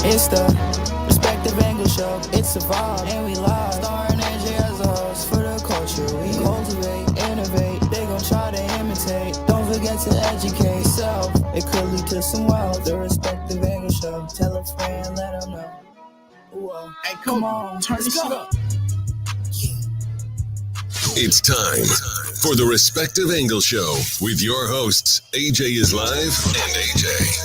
It's the Respective Angle Show. It's a vibe, and we live. Starring AJ as a host for the culture. We cultivate, innovate. They gon' try to imitate. Don't forget to educate yourself. It could lead to some wealth. The Respective Angle Show. Tell a friend, let them know. Whoa. Hey, come on, turn this shit up. It's time for the Respective Angle Show with your hosts, AJ is Live and AJ.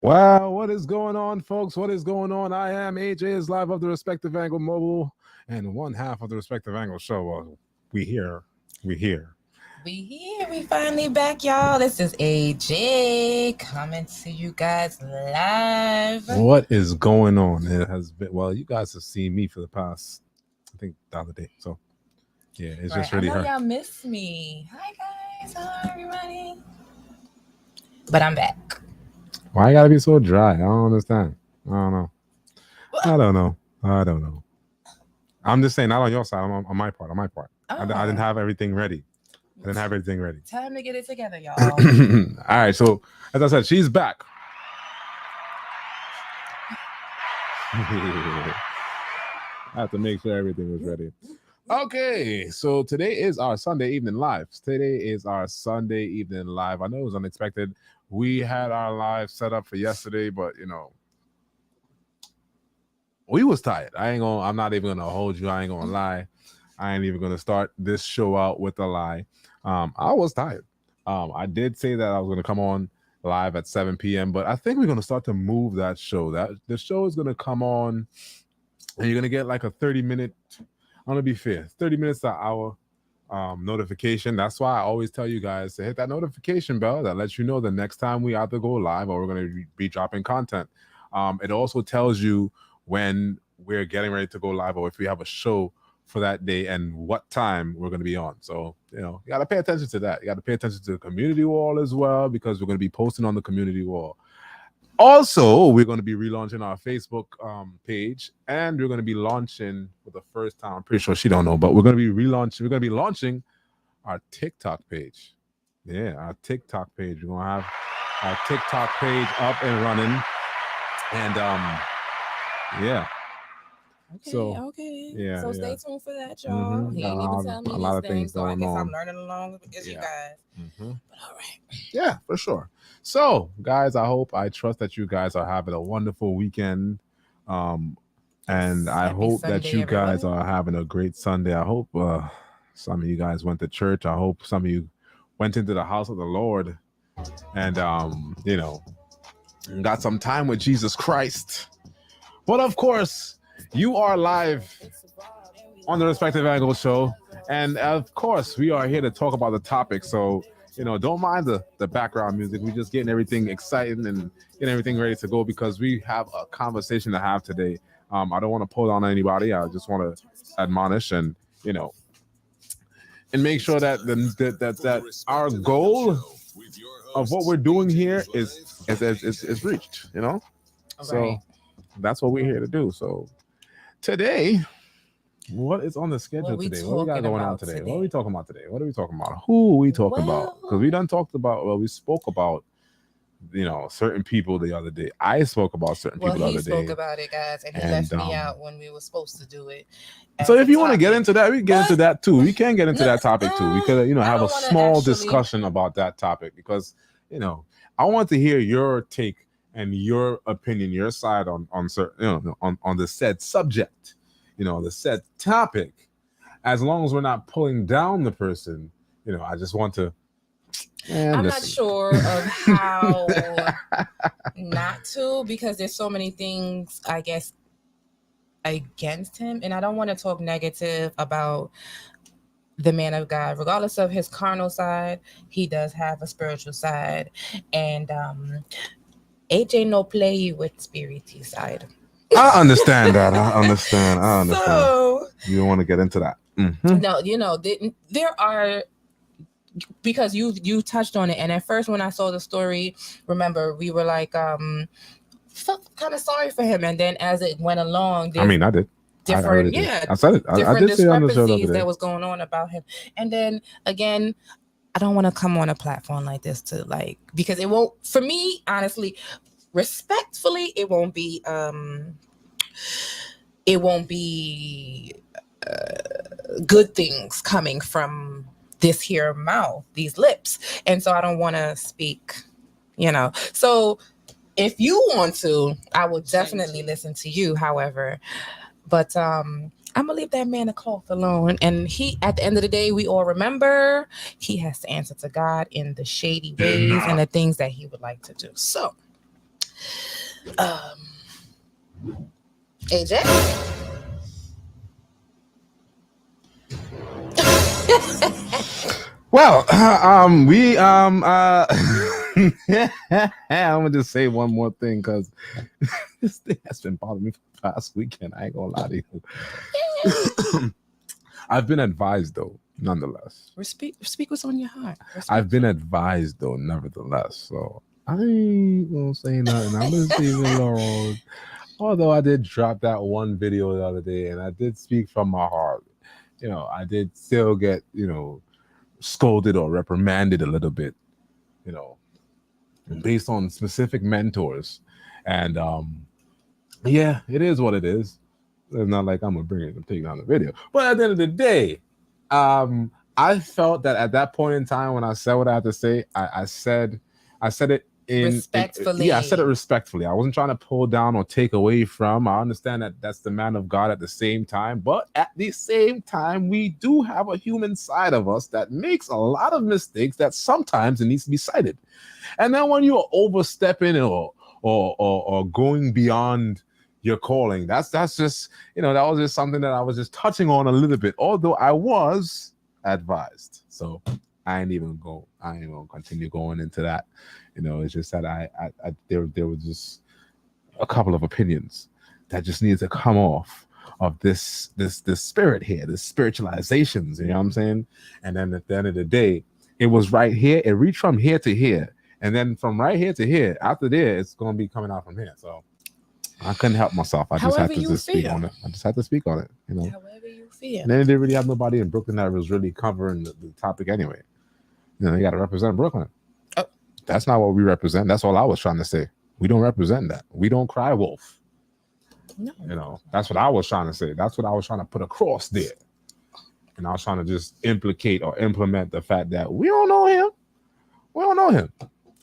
Wow, what is going on, folks? What is going on? I am AJ is Live of the Respective Angle Mobile and one half of the Respective Angle Show. We here. We finally back, y'all. This is AJ coming to you guys live. What is going on? It has been, well, you guys have seen me for the past, I think, the other day. So, yeah, it's just really hard. Y'all miss me. Hi, guys. Hello, everybody. But I'm back. Why you gotta be so dry? I don't understand. I don't know. I'm just saying, not on your side, on my part. I didn't have everything ready. Time to get it together, y'all. All right, so as I said, she's back. I have to make sure everything was ready. Okay, so today is our Sunday evening live. I know it was unexpected. We had our live set up for yesterday, but we was tired. I'm not even gonna hold you. I ain't gonna lie. I ain't even gonna start this show out with a lie. I was tired. I did say that I was gonna come on live at 7 p.m., but I think we're gonna start to move that show. That the show is gonna come on, and you're gonna get like a 30-minute. I'm gonna be fair, 30 minutes to an hour notification. That's why I always tell you guys to hit that notification bell that lets you know the next time we either go live or we're gonna be dropping content. It also tells you when we're getting ready to go live or if we have a show for that day and what time we're going to be on. So, you got to pay attention to that. You got to pay attention to the community wall as well, because we're going to be posting on the community wall. Also, we're going to be relaunching our Facebook page, and we're going to be launching for the first time. I'm pretty sure she don't know, but we're going to be launching our TikTok page. Yeah, our TikTok page. We're going to have our TikTok page up and running. And yeah. Okay. So Stay tuned for that, y'all. Mm-hmm. He ain't even telling me a lot of things so I going guess on. I'm learning along with you guys. Mm-hmm. But all right. Yeah, for sure. So, guys, I trust that you guys are having a wonderful weekend. And I hope Sunday, that you guys everyone. are having a great Sunday. I hope some of you guys went to church. I hope some of you went into the house of the Lord and got some time with Jesus Christ. But of course, you are live on the Respective Angle Show. And of course, we are here to talk about the topic. So, don't mind the background music. We're just getting everything exciting and getting everything ready to go because we have a conversation to have today. I don't want to pull on anybody. I just want to admonish and, and make sure that that our goal of what we're doing here is reached, So that's what we're here to do. So today, what is on the schedule today? What we got going on today? What are we talking about today? What are we talking about? Who are we talking about? Because we done talked about, we spoke about, certain people the other day. I spoke about certain people the other day. He spoke about it, guys, and he left me out when we were supposed to do it. So if you want to get into that, we can get into that too. We can get into that topic too. We could, have a small discussion about that topic because, I want to hear your take and your opinion, your side on certain, on the said subject, the said topic. As long as we're not pulling down the person, I just want to. I'm not sure of how not to, because there's so many things, I guess, against him, and I don't want to talk negative about the man of God. Regardless of his carnal side, he does have a spiritual side, and AJ no play you with spirity side. I understand that. I understand. So you don't want to get into that. Mm-hmm. No, there are, because you touched on it, and at first when I saw the story, remember, we were like felt kind of sorry for him, and then as it went along, I did. Different, I said it. I did say on the show that was going on about him, and then again, I don't want to come on a platform like this to like, because it won't, for me, honestly, respectfully, it won't be good things coming from this here mouth, these lips. And so I don't want to speak, So if you want to, I will definitely listen to you, however. But I'm gonna leave that man a cloth alone. And he, at the end of the day, we all remember he has to answer to God in the shady ways and the things that he would like to do. So, AJ. Well, I'm gonna just say one more thing because this thing has been bothering me for the past weekend. I ain't gonna lie to you. I've been advised though, nonetheless. Speak what's on your heart. I've been advised though, nevertheless. So I ain't gonna say nothing. I'm just leaving it alone. Although I did drop that one video the other day, and I did speak from my heart. I did still get scolded or reprimanded a little bit, based on specific mentors. And yeah, it is what it is. It's not like I'm gonna bring it and take down the video. But at the end of the day, I felt that at that point in time when I said what I had to say, I said it respectfully. I said it respectfully. I wasn't trying to pull down or take away from. I understand that that's the man of God at the same time, but at the same time, we do have a human side of us that makes a lot of mistakes that sometimes it needs to be cited. And then when you're overstepping or going beyond your calling, that's just that was just something that I was just touching on a little bit, although I was advised. So I ain't gonna continue going into that. It's just that there was just a couple of opinions that just needed to come off of this spirit here, this spiritualizations, you know what I'm saying? And then at the end of the day, it was right here, it reached from here to here, and then from right here to here, after there, it's gonna be coming out from here. So I couldn't help myself. I just had to just speak on it. I just had to speak on it, However you feel. And then they didn't really have nobody in Brooklyn that was really covering the topic anyway. You got to represent Brooklyn. Oh. That's not what we represent. That's all I was trying to say. We don't represent that. We don't cry wolf. No. That's what I was trying to say. That's what I was trying to put across there. And I was trying to just implicate or implement the fact that we don't know him. We don't know him.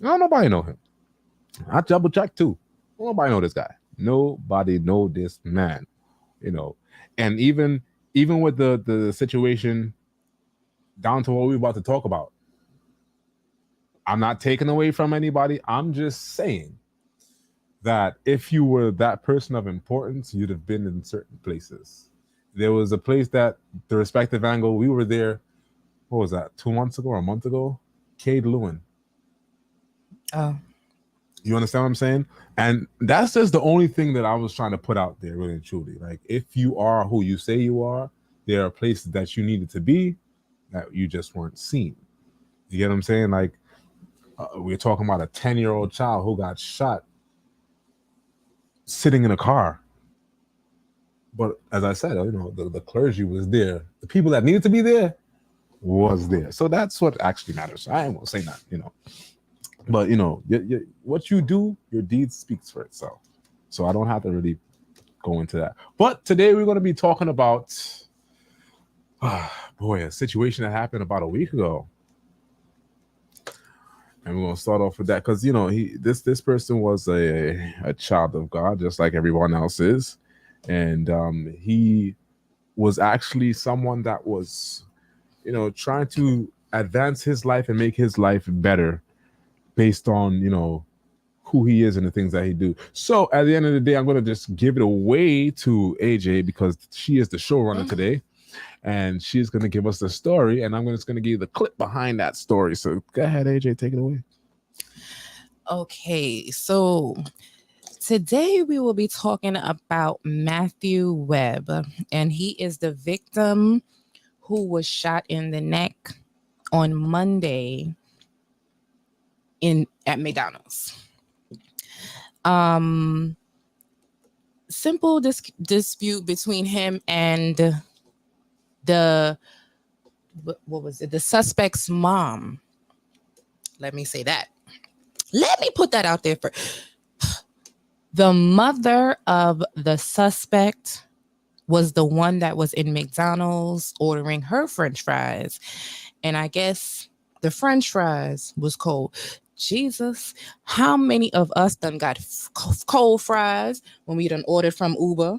Nobody know him. I double checked too. Nobody know this guy. Nobody know this man. And even with the situation down to what we're about to talk about, I'm not taking away from anybody. I'm just saying that if you were that person of importance, you'd have been in certain places. There was a place that the respective angle, we were there, what was that, 2 months ago or a month ago? Cade Lewin. Oh. You understand what I'm saying? And that's just the only thing that I was trying to put out there, really and truly. Like, if you are who you say you are, there are places that you needed to be that you just weren't seen. You get what I'm saying? Like, we're talking about a 10-year-old child who got shot sitting in a car. But as I said, the clergy was there. The people that needed to be there was there. So that's what actually matters. I ain't gonna say that, But what you do, your deed speaks for itself. So I don't have to really go into that. But today we're going to be talking about, a situation that happened about a week ago. And we're going to start off with that because, this person was a child of God, just like everyone else is. And he was actually someone that was, trying to advance his life and make his life better based on, who he is and the things that he do. So at the end of the day, I'm going to just give it away to AJ because she is the showrunner today. And she's going to give us the story, and I'm just going to give you the clip behind that story. So go ahead, AJ, take it away. Okay, so today we will be talking about Matthew Webb, and he is the victim who was shot in the neck on Monday at McDonald's. Simple dispute between him and the suspect's mom. Let me say that. Let me put that out there for the mother of the suspect was the one that was in McDonald's ordering her French fries. And I guess the French fries was cold. Jesus, how many of us done got cold fries when we done ordered from Uber?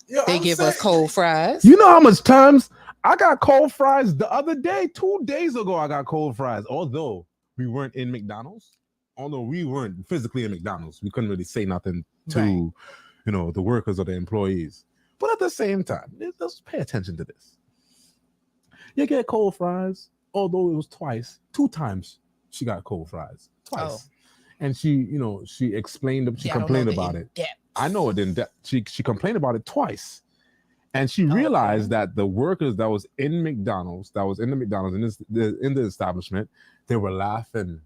Yo, They give us cold fries. You know how much times I got cold fries the other day, 2 days ago, I got cold fries. Although we weren't in McDonald's, although we weren't physically in McDonald's, we couldn't really say nothing to, the workers or the employees. But at the same time, let's pay attention to this. You get cold fries, although it was 2 times she got cold fries. Twice. Oh. And she explained, she complained about it. Depth. I know it didn't. She complained about it twice. And she realized that the workers that was in McDonald's, in the establishment, they were laughing.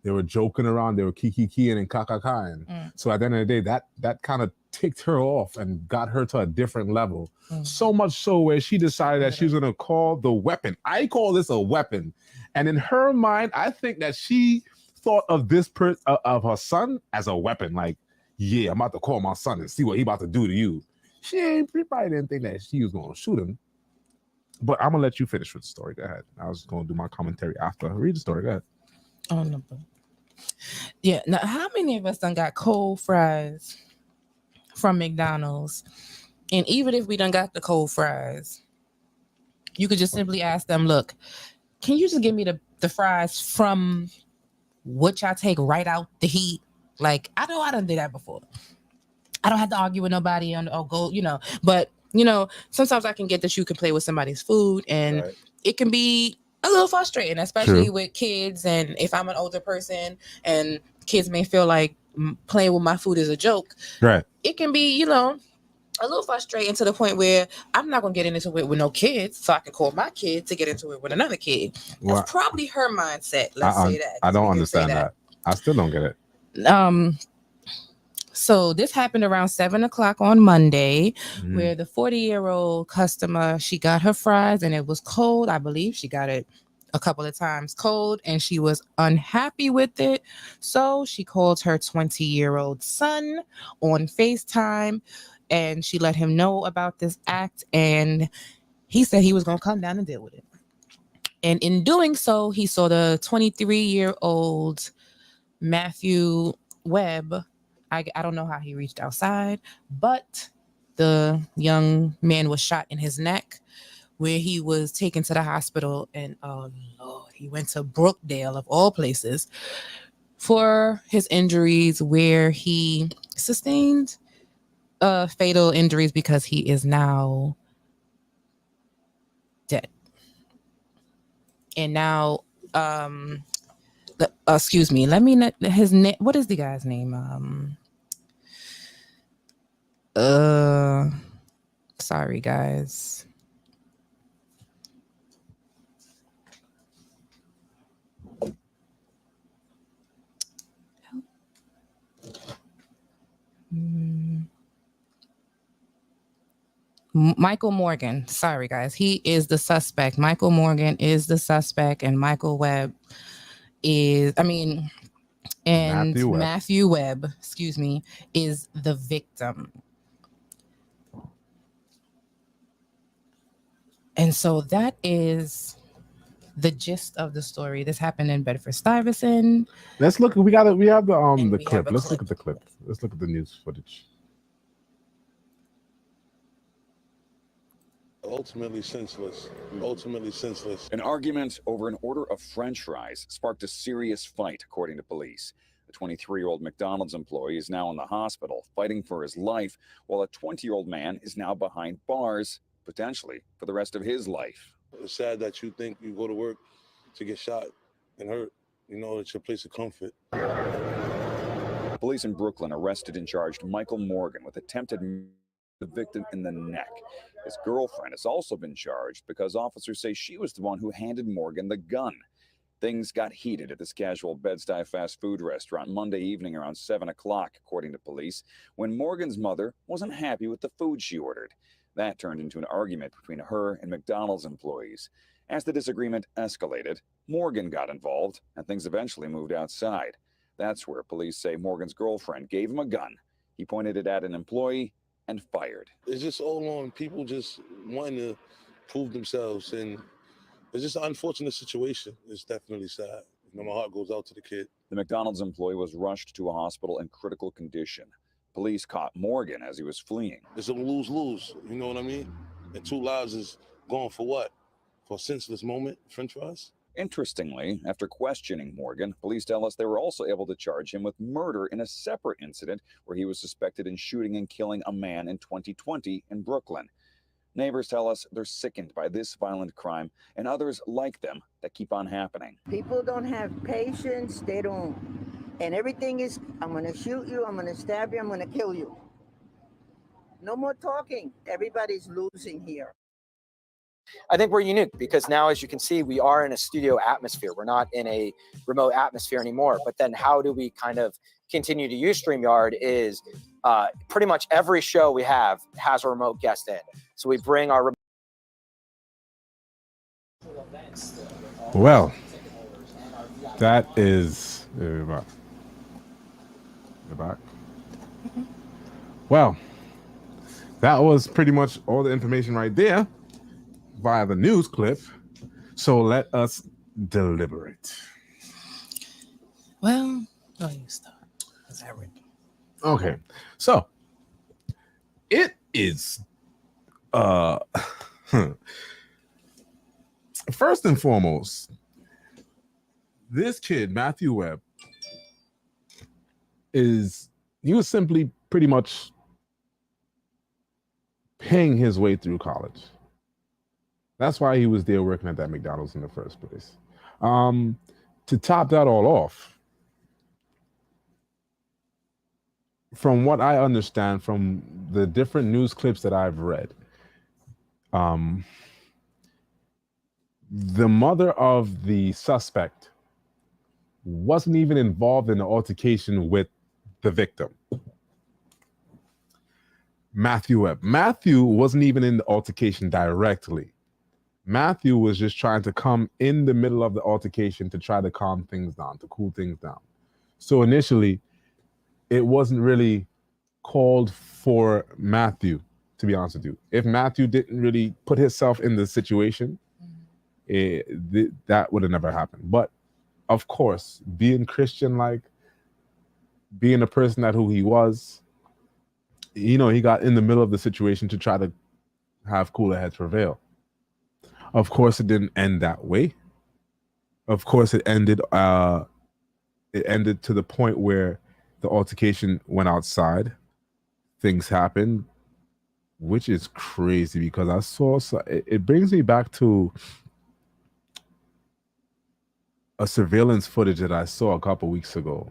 They were joking around. They were kikiing and kakakaing. So at the end of the day, that kind of ticked her off and got her to a different level. So much so where she decided that she was going to call the weapon. I call this a weapon. And in her mind, I think that she thought of this of her son as a weapon. Like, yeah, I'm about to call my son and see what he about to do to you. She probably didn't think that she was going to shoot him. But I'm going to let you finish with the story. Go ahead. I was going to do my commentary after. Read the story. Go ahead. Oh, no. Yeah. Now, how many of us done got cold fries from McDonald's? And even if we done got the cold fries, you could just simply ask them, look, can you just give me the fries from which I take right out the heat? Like, I know I done did that before. I don't have to argue with nobody but sometimes I can get that you can play with somebody's food and it can be a little frustrating, especially with kids. And if I'm an older person and kids may feel like playing with my food is a joke, right? It can be, a little frustrating to the point where I'm not going to get into it with no kids, so I can call my kid to get into it with another kid. That's probably her mindset. Let's say that. I don't understand that. I still don't get it. So this happened around 7:00 on Monday, where the 40-year-old customer, she got her fries and it was cold. I believe she got it a couple of times cold and she was unhappy with it. So she called her 20-year-old son on FaceTime and she let him know about this act. And he said he was going to come down and deal with it. And in doing so, he saw the 23-year-old Matthew Webb. I don't know how he reached outside, but the young man was shot in his neck where he was taken to the hospital. And oh Lord, he went to Brookdale of all places for his injuries where he sustained fatal injuries because he is now dead. And now, excuse me, let me not his name. What is the guy's name? Sorry guys. Michael Morgan. Sorry guys. He is the suspect. Michael Morgan is the suspect and Michael Webb Matthew Webb, is the victim. And so that is the gist of the story. This happened in Bedford-Stuyvesant. Let's look. We have the clip. Let's look at the clip. Let's look at the news footage. Ultimately senseless. An argument over an order of French fries sparked a serious fight, according to police. The 23-year-old McDonald's employee is now in the hospital, fighting for his life, while a 20-year-old man is now behind bars, potentially for the rest of his life. It's sad that you think you go to work to get shot and hurt. It's your place of comfort. Police in Brooklyn arrested and charged Michael Morgan with attempted the victim in the neck. His girlfriend has also been charged because officers say she was the one who handed Morgan the gun. Things got heated at this casual Bed-Stuy fast food restaurant Monday evening around 7:00, according to police, when Morgan's mother wasn't happy with the food she ordered. That turned into an argument between her and McDonald's employees. As the disagreement escalated, Morgan got involved, and things eventually moved outside. That's where police say Morgan's girlfriend gave him a gun. He pointed it at an employee and fired. It's just all on people just wanting to prove themselves, and it's just an unfortunate situation. It's definitely sad. You know, my heart goes out to the kid. The McDonald's employee was rushed to a hospital in critical condition. Police caught Morgan as he was fleeing. It's a lose-lose, you know what I mean? And 2 lives is gone for what? For a senseless moment, french fries? Interestingly, after questioning Morgan, police tell us they were also able to charge him with murder in a separate incident where he was suspected in shooting and killing a man in 2020 in Brooklyn. Neighbors tell us they're sickened by this violent crime and others like them that keep on happening. People don't have patience, they don't. And everything is, I'm going to shoot you, I'm going to stab you, I'm going to kill you. No more talking. Everybody's losing here. I think we're unique because now, as you can see, we are in a studio atmosphere. We're not in a remote atmosphere anymore. But then how do we kind of continue to use StreamYard is pretty much every show we have has a remote guest in. So we bring our... Well, that is... You're back. Well, that was pretty much all the information right there via the news clip. So let us deliberate. Well, no, you start. That's how we're doing. Okay, so it is first and foremost, this kid, Matthew Webb, he was simply pretty much paying his way through college. That's why he was there working at that McDonald's in the first place. To top that all off, from what I understand from the different news clips that I've read, the mother of the suspect wasn't even involved in the altercation with the victim, Matthew Webb. Matthew wasn't even in the altercation directly. Matthew was just trying to come in the middle of the altercation to try to calm things down, to cool things down. So initially, it wasn't really called for Matthew, to be honest with you. If Matthew didn't really put himself in the situation, that would have never happened. But of course, being Christian-like, being the person that who he was, you know, he got in the middle of the situation to try to have cooler heads prevail. Of course, it didn't end that way. Of course, it ended to the point where the altercation went outside. Things happened, which is crazy because I saw, it brings me back to a surveillance footage that I saw a couple weeks ago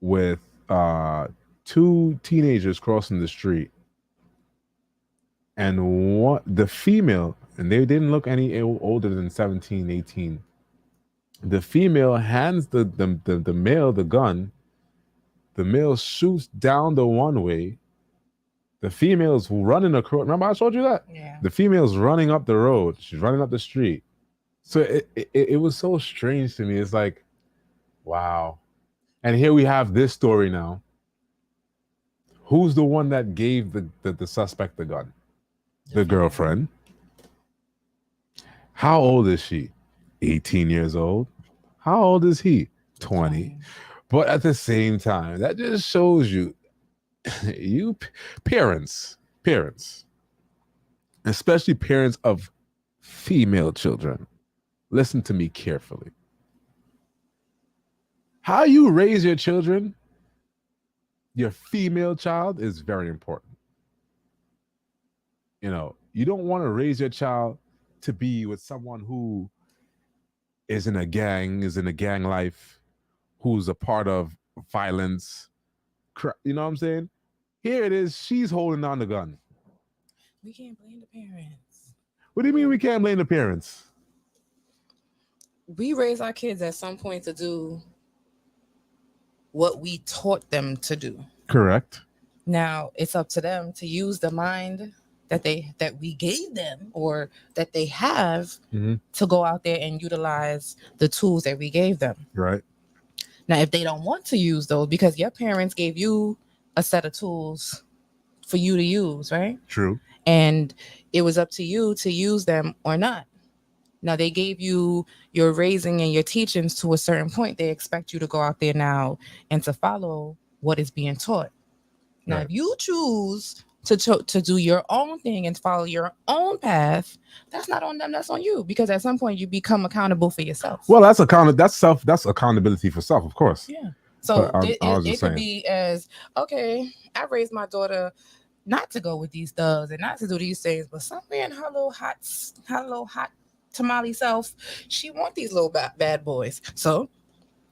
with 2 teenagers crossing the street. And the female, and they didn't look any older than 17, 18. The female hands the male the gun. The male shoots down the one way. The female's running across. Remember I told you that? Yeah. The female's running up the road. She's running up the street. So it was so strange to me. It's like, wow. And here we have this story now. Who's the one that gave the suspect the gun? The girlfriend. How old is she? 18 years old. How old is he? 20. But at the same time, that just shows you, you parents, especially parents of female children, listen to me carefully. How you raise your children, your female child, is very important. You know, you don't want to raise your child to be with someone who is in a gang life, who's a part of violence. You know what I'm saying? Here it is. She's holding on the gun. We can't blame the parents. What do you mean we can't blame the parents? We raise our kids at some point to do what we taught them to do. Correct. Now it's up to them to use the mind that we gave them or that they have Mhm. to go out there and utilize the tools that we gave them. Right. Now, if they don't want to use those because your parents gave you a set of tools for you to use, right? True. And it was up to you to use them or not. Now, they gave you your raising and your teachings to a certain point. They expect you to go out there now and to follow what is being taught. Now, Right. if you choose to do your own thing and follow your own path, that's not on them. That's on you, because at some point you become accountable for yourself. Well, that's accountability for self, of course. Yeah. So But I was it just could saying. be as, okay, I raised my daughter not to go with these thugs and not to do these things, but somewhere in her little hot tamale self, she want these little bad boys. So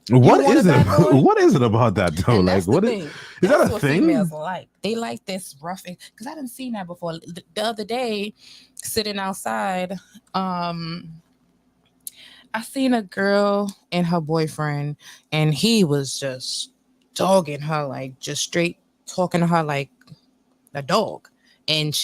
What want is a it bad about? boy? What is it about that though? and Like, that's what the is thing. is that That's a what thing? females like. They like this rough, because I didn't seen that before. The other day, sitting outside, I seen a girl and her boyfriend, and he was just dogging her, like just straight talking to her like a dog. And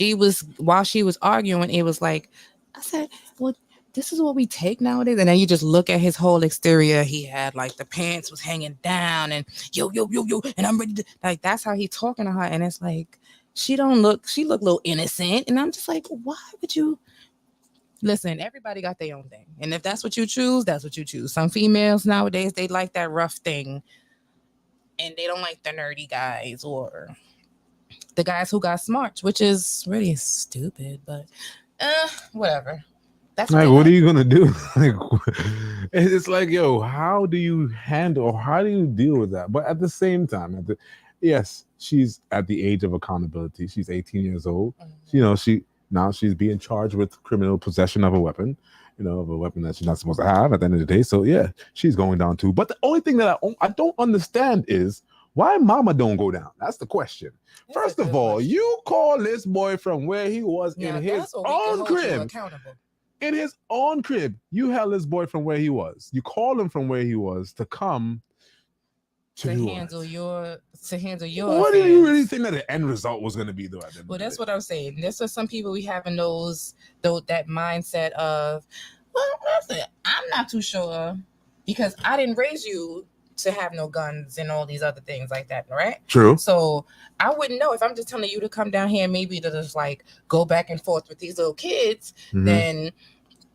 while she was arguing, it was like, I said, well, this is what we take nowadays. And then you just look at his whole exterior. He had like the pants was hanging down and yo, and I'm ready to, like, that's how he talking to her. And it's like, she look a little innocent. And I'm just like, why would you? Listen, everybody got their own thing. And if that's what you choose, that's what you choose. Some females nowadays, they like that rough thing. And they don't like the nerdy guys or the guys who got smarts, which is really stupid, but whatever. That's Like, they what are like. you gonna do? Like, it's like, yo, how do you handle or how do you deal with that? But at the same time, yes, she's at the age of accountability. She's 18 years old. You know, she's being charged with criminal possession of a weapon, of a weapon that she's not supposed to have at the end of the day. So yeah, she's going down too. But the only thing that I don't understand is why mama don't go down. That's the question. That's First a of good all, question. you call this boy from where he was Now, in his that's what we can own hold you crib. accountable. In his own crib, you held this boy from where he was. You called him from where he was to come to handle your What do you affairs. really think that the end result was going to be, though? Well, that's what I'm saying. There's some people we have in that mindset of, well, listen, I'm not too sure because I didn't raise you to have no guns and all these other things like that, right? True. So I wouldn't know if I'm just telling you to come down here and maybe to just like go back and forth with these little kids, then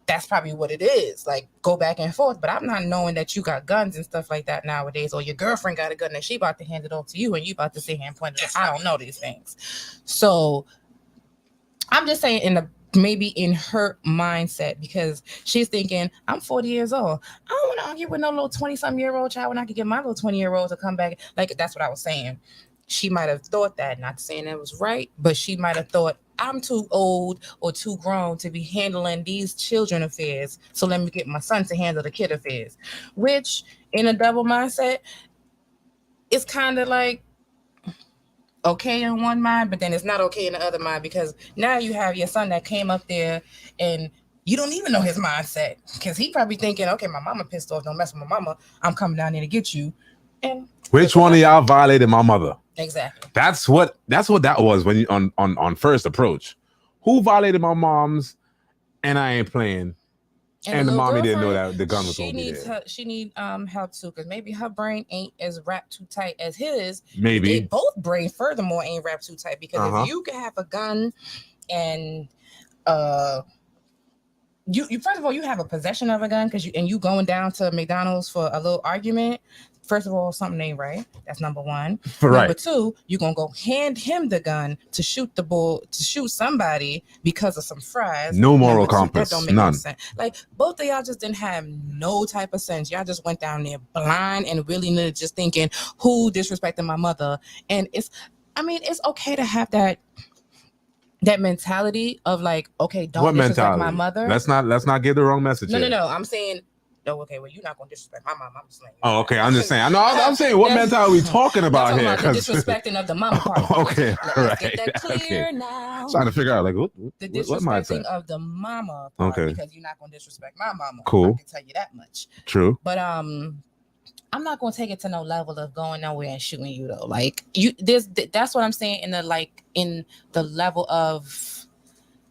that's probably what it is. Like, go back and forth. But I'm not knowing that you got guns and stuff like that nowadays, or your girlfriend got a gun and she about to hand it off to you and you about to sit here and point it. I don't know these things. So I'm just saying maybe in her mindset, because she's thinking, I'm 40 years old. I don't want to argue with no little 20-something-year-old child when I could get my little 20-year-old to come back. Like, that's what I was saying. She might have thought that, not saying it was right, but she might have thought, I'm too old or too grown to be handling these children affairs. So let me get my son to handle the kid affairs, which in a double mindset, it's kind of like okay in one mind, but then it's not okay in the other mind, because now you have your son that came up there and you don't even know his mindset, because he probably thinking, okay, my mama pissed off, don't mess with my mama, I'm coming down there to get you. And which one of y'all violated my mother? Exactly. That's what that was when you on first approach. Who violated my mom's? And I ain't playing. And the mommy didn't know that the gun was gonna be there. She need help too, because maybe her brain ain't as wrapped too tight as his. Maybe they both brain furthermore ain't wrapped too tight, because if you can have a gun and you first of all, you have a possession of a gun because you going down to McDonald's for a little argument. First of all, something ain't right. That's number one. Number two, you're gonna go hand him the gun to shoot somebody because of some fries. No moral compass. That don't make None. no sense. Like, both of y'all just didn't have no type of sense. Y'all just went down there blind and willy-nilly just thinking, who disrespected my mother? And it's okay to have that mentality of like, okay, don't disrespect my mother. Let's not get the wrong message. No. I'm saying, okay, well, you're not gonna disrespect my mom. I'm just saying. Oh, okay. I'm just saying. I'm saying, what mentality are we talking about here? The disrespecting of the mama part. Okay, Let's get that clear now. Trying to figure out like what disrespecting of the mama part, because you're not gonna disrespect my mama. Cool. I can tell you that much. True. But I'm not gonna take it to no level of going nowhere and shooting you though. Like, that's what I'm saying in the level of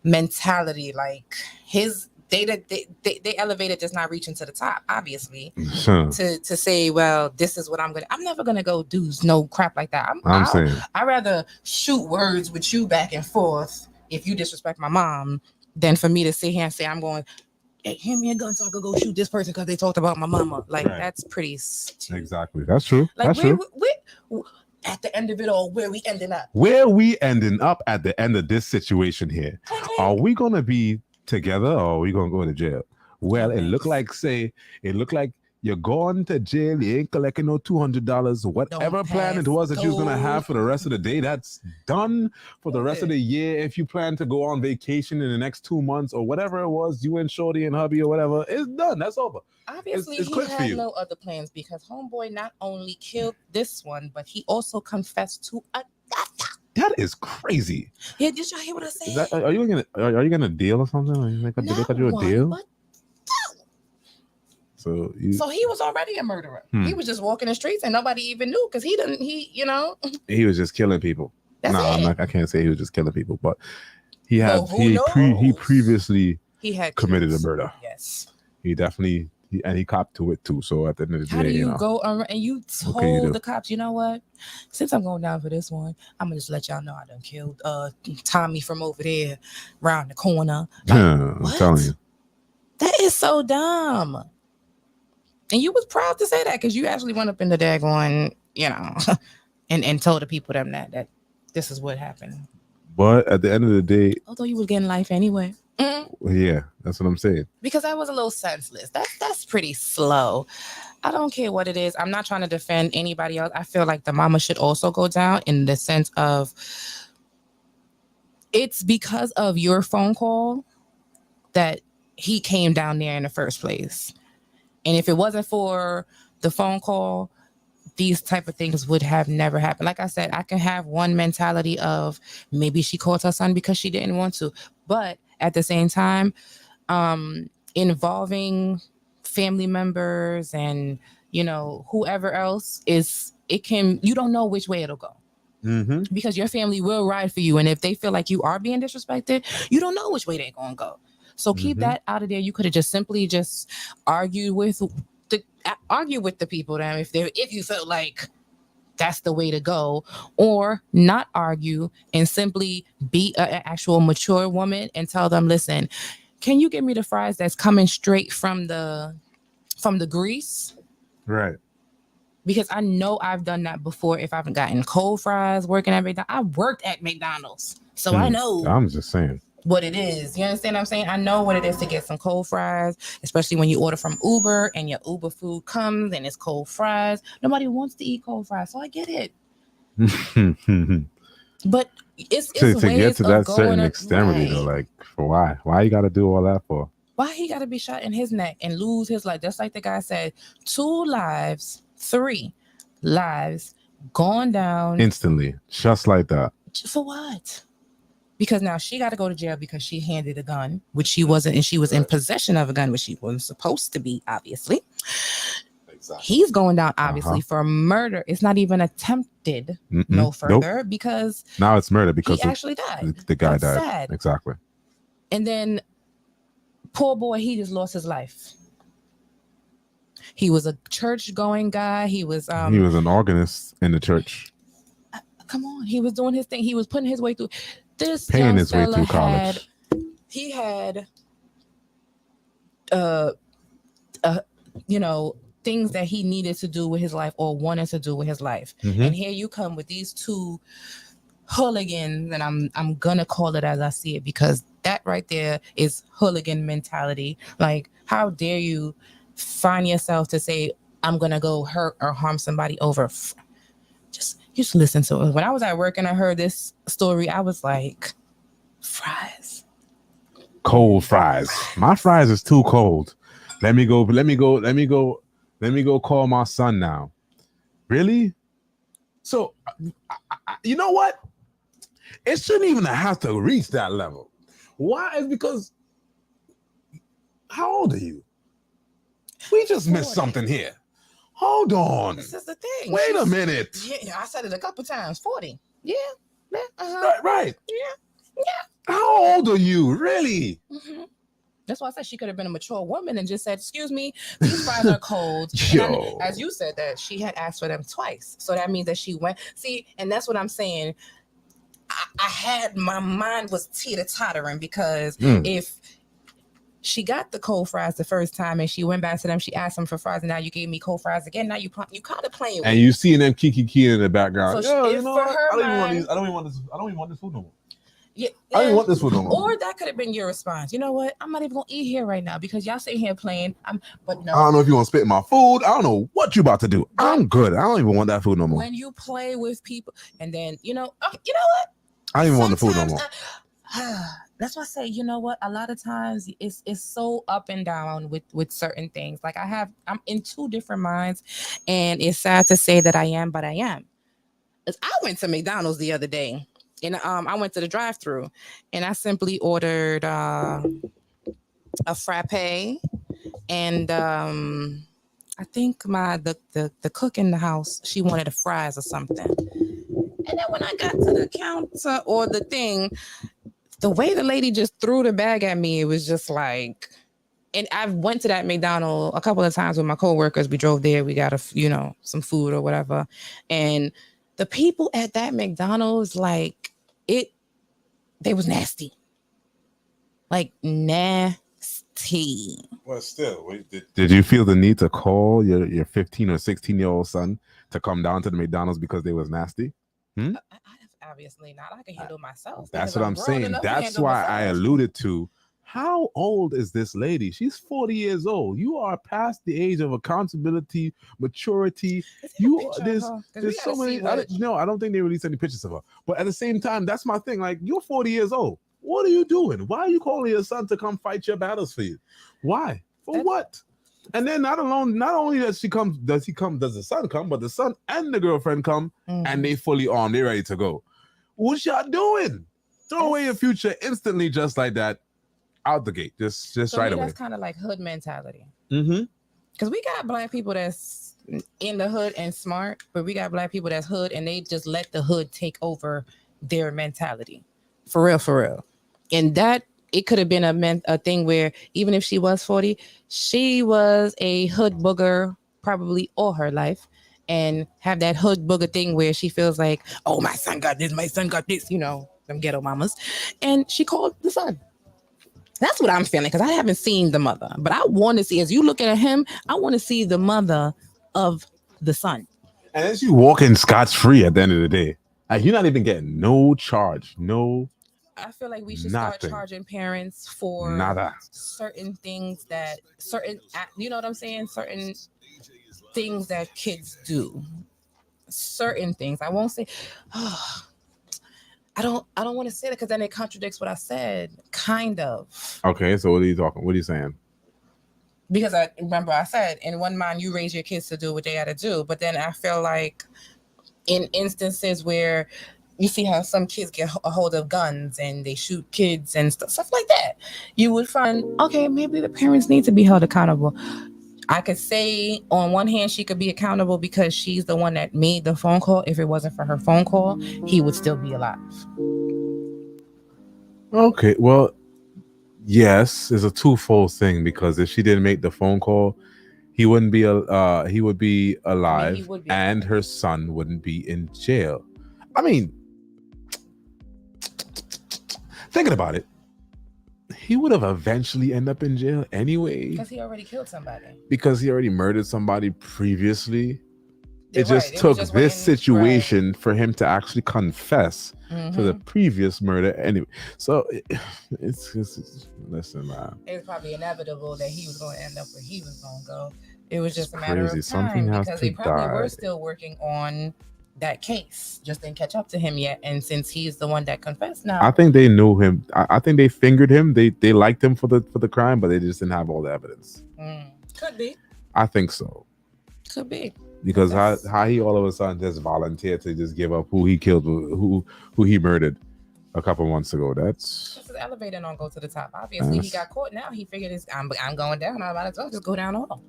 mentality. Like they elevated, just not reaching to the top, obviously. Sure. To say, well, this is what I'm never gonna go do no crap like that. I'm saying I'd rather shoot words with you back and forth if you disrespect my mom than for me to sit here and say I'm going, hey, hand me a gun so I could go shoot this person because they talked about my mama. Like, right. That's pretty stupid. Exactly. That's true. Like, that's true. At the end of it all, where we ending up? Where we ending up at the end of this situation here? Are we gonna be together or are we gonna go to jail? Well, it looked like you're going to jail. You ain't collecting no $200. Whatever plan it was that you was gonna have for the rest of the day, that's done for the rest of the year. If you plan to go on vacation in the next 2 months or whatever it was, you and Shorty and hubby or whatever, it's done. That's over. Obviously, it's he had no other plans because homeboy not only killed this one, but he also confessed to another. That is crazy. Yeah, did y'all hear what I said? Are you gonna deal or something? Like they got you a deal? So he was already a murderer. He was just walking the streets and nobody even knew because he was just killing people. I can't say he was just killing people, but he previously had committed a murder. Yes, he definitely he copped to it too. So at the end of the day, how do you go around and you told the cops, you know what? Since I'm going down for this one, I'm gonna just let y'all know I done killed Tommy from over there around the corner. Like, I'm telling you, that is so dumb. And you was proud to say that because you actually went up in the daggone, and told the people that this is what happened. But at the end of the day, although you was getting life anyway. Yeah, that's what I'm saying. Because that was a little senseless. That's pretty slow. I don't care what it is. I'm not trying to defend anybody else. I feel like the mama should also go down in the sense of it's because of your phone call that he came down there in the first place. And if it wasn't for the phone call, these type of things would have never happened. Like I said, I can have one mentality of maybe she called her son because she didn't want to. But at the same time, involving family members and, whoever else you don't know which way it'll go. Mm-hmm. Because your family will ride for you. And if they feel like you are being disrespected, you don't know which way they're going to go. So keep that out of there. You could have just simply argued with the people then if you felt like that's the way to go, or not argue and simply be an actual mature woman and tell them, listen, can you give me the fries that's coming straight from the grease? Right. Because I know I've done that before. If I've gotten cold fries working at McDonald's, I worked at McDonald's, so I know. I'm just saying what it is. You understand what I'm saying? I know what it is to get some cold fries, especially when you order from Uber and your Uber food comes and it's cold fries. Nobody wants to eat cold fries, so I get it. But it's to ways get to that certain right. extremity though, like for why you got to do all that for? Why he got to be shot in his neck and lose his life? Just like the guy said, 3 lives gone down instantly, just like that. For what? Because now she got to go to jail because she handed a gun, which she wasn't, and she was in possession of a gun, which she wasn't supposed to be, obviously. Exactly. He's going down, obviously, for murder. It's not even attempted no further because now it's murder because he actually died. The guy died. Sad. Exactly. And then, poor boy, he just lost his life. He was a church-going guy. He was an organist in the church. Come on, he was doing his thing. He was putting his way through. This paying his way through college. He had, things that he needed to do with his life or wanted to do with his life. Mm-hmm. And here you come with these 2 hooligans, and I'm gonna call it as I see it because that right there is hooligan mentality. Like, how dare you find yourself to say I'm gonna go hurt or harm somebody over? Just listen to it. When I was at work and I heard this story, I was like, fries. Cold fries. My fries is too cold. Let me go call my son now. Really? So, you know what? It shouldn't even have to reach that level. Why? Is because, how old are you? We just missed something here. Hold on. This is the thing. Wait a minute. Yeah, I said it a couple times. 40. Yeah. Right. Yeah. How old are you, really? Mm-hmm. That's why I said she could have been a mature woman and just said, "Excuse me, these fries are cold." Yo. And as you said, that she had asked for them twice, so that means that she went. See, and that's what I'm saying. I had my mind was teeter-tottering because if she got the cold fries the first time and she went back to them, she asked them for fries, and now you gave me cold fries again. Now you kind of playing with And you seeing them kiki in the background. So Yo, you know for what? her I don't even want mind- these. I don't even want this. I don't even want this food no more. Yeah, I don't even want this food no more. Or that could have been your response. You know what? I'm not even gonna eat here right now because y'all sitting here playing. But no. I don't know if you want to spit in my food. I don't know what you about to do. I'm good. I don't even want that food no more. When you play with people, and then you know what? I don't even want the food no more. That's why I say, you know what? A lot of times it's so up and down with certain things. Like I'm in two different minds, and it's sad to say that I am, but I am. I went to McDonald's the other day, and I went to the drive-thru, and I simply ordered a frappe, and I think the cook in the house, she wanted a fries or something. And then when I got to the counter or the thing, the way the lady just threw the bag at me, it was just like, and I went to that McDonald's a couple of times with my coworkers. We drove there, we got some food or whatever. And the people at that McDonald's, like they was nasty. Like nasty. Well, still, did you feel the need to call your 15 or 16-year-old son to come down to the McDonald's because they was nasty? Obviously not. I can handle myself. That's what I'm saying. That's why I alluded to. How old is this lady? She's 40 years old. You are past the age of accountability, maturity. There's so many. I don't think they released any pictures of her. But at the same time, that's my thing. Like, you're 40 years old. What are you doing? Why are you calling your son to come fight your battles for you? Why? For what? And then not only does the son come, but the son and the girlfriend come, and they fully armed, they ready to go. What y'all doing? Throw away your future instantly, just like that, out the gate, just right away. That's kind of like hood mentality. Mm-hmm. Because we got black people that's in the hood and smart, but we got black people that's hood and they just let the hood take over their mentality. For real. And that it could have been a thing where even if she was 40, she was a hood booger probably all her life, and have that hood booger thing where she feels like, oh, my son got this, them ghetto mamas. And she called the son. That's what I'm feeling, because I haven't seen the mother. But I want to see, as you looking at him, I want to see the mother of the son. And as you walking scotch-free at the end of the day, like, you're not even getting no charge, no. I feel like we should start charging parents for certain things you know what I'm saying? Certain things that kids do. Certain things. I won't say, I don't want to say that because then it contradicts what I said, kind of. Okay, so what are you talking? What are you saying? Because I remember I said, in one mind, you raise your kids to do what they got to do. But then I feel like in instances where you see how some kids get a hold of guns and they shoot kids and stuff like that, you would find, okay, maybe the parents need to be held accountable. I could say on one hand, she could be accountable because she's the one that made the phone call. If it wasn't for her phone call, he would still be alive. Okay, well, yes, it's a twofold thing, because if she didn't make the phone call, he would be alive, and her son wouldn't be in jail. I mean, thinking about it, he would have eventually end up in jail anyway. Because he already killed somebody. Because he already murdered somebody previously. It just took this situation for him to actually confess to the previous murder anyway. So it's listen, man. It's probably inevitable that he was going to end up where he was going to go. It was just a matter of time, because they probably were still working on that case, just didn't catch up to him yet. And since he's the one that confessed now, I think they knew him. I think they fingered him. They liked him for the crime, but they just didn't have all the evidence. Could be. I think so. Could be. Because how he all of a sudden just volunteered to just give up who he killed, who he murdered a couple months ago. That's this is elevator don't go to the top. Obviously, he got caught. Now he figured I'm going down. I'm about to just go down all.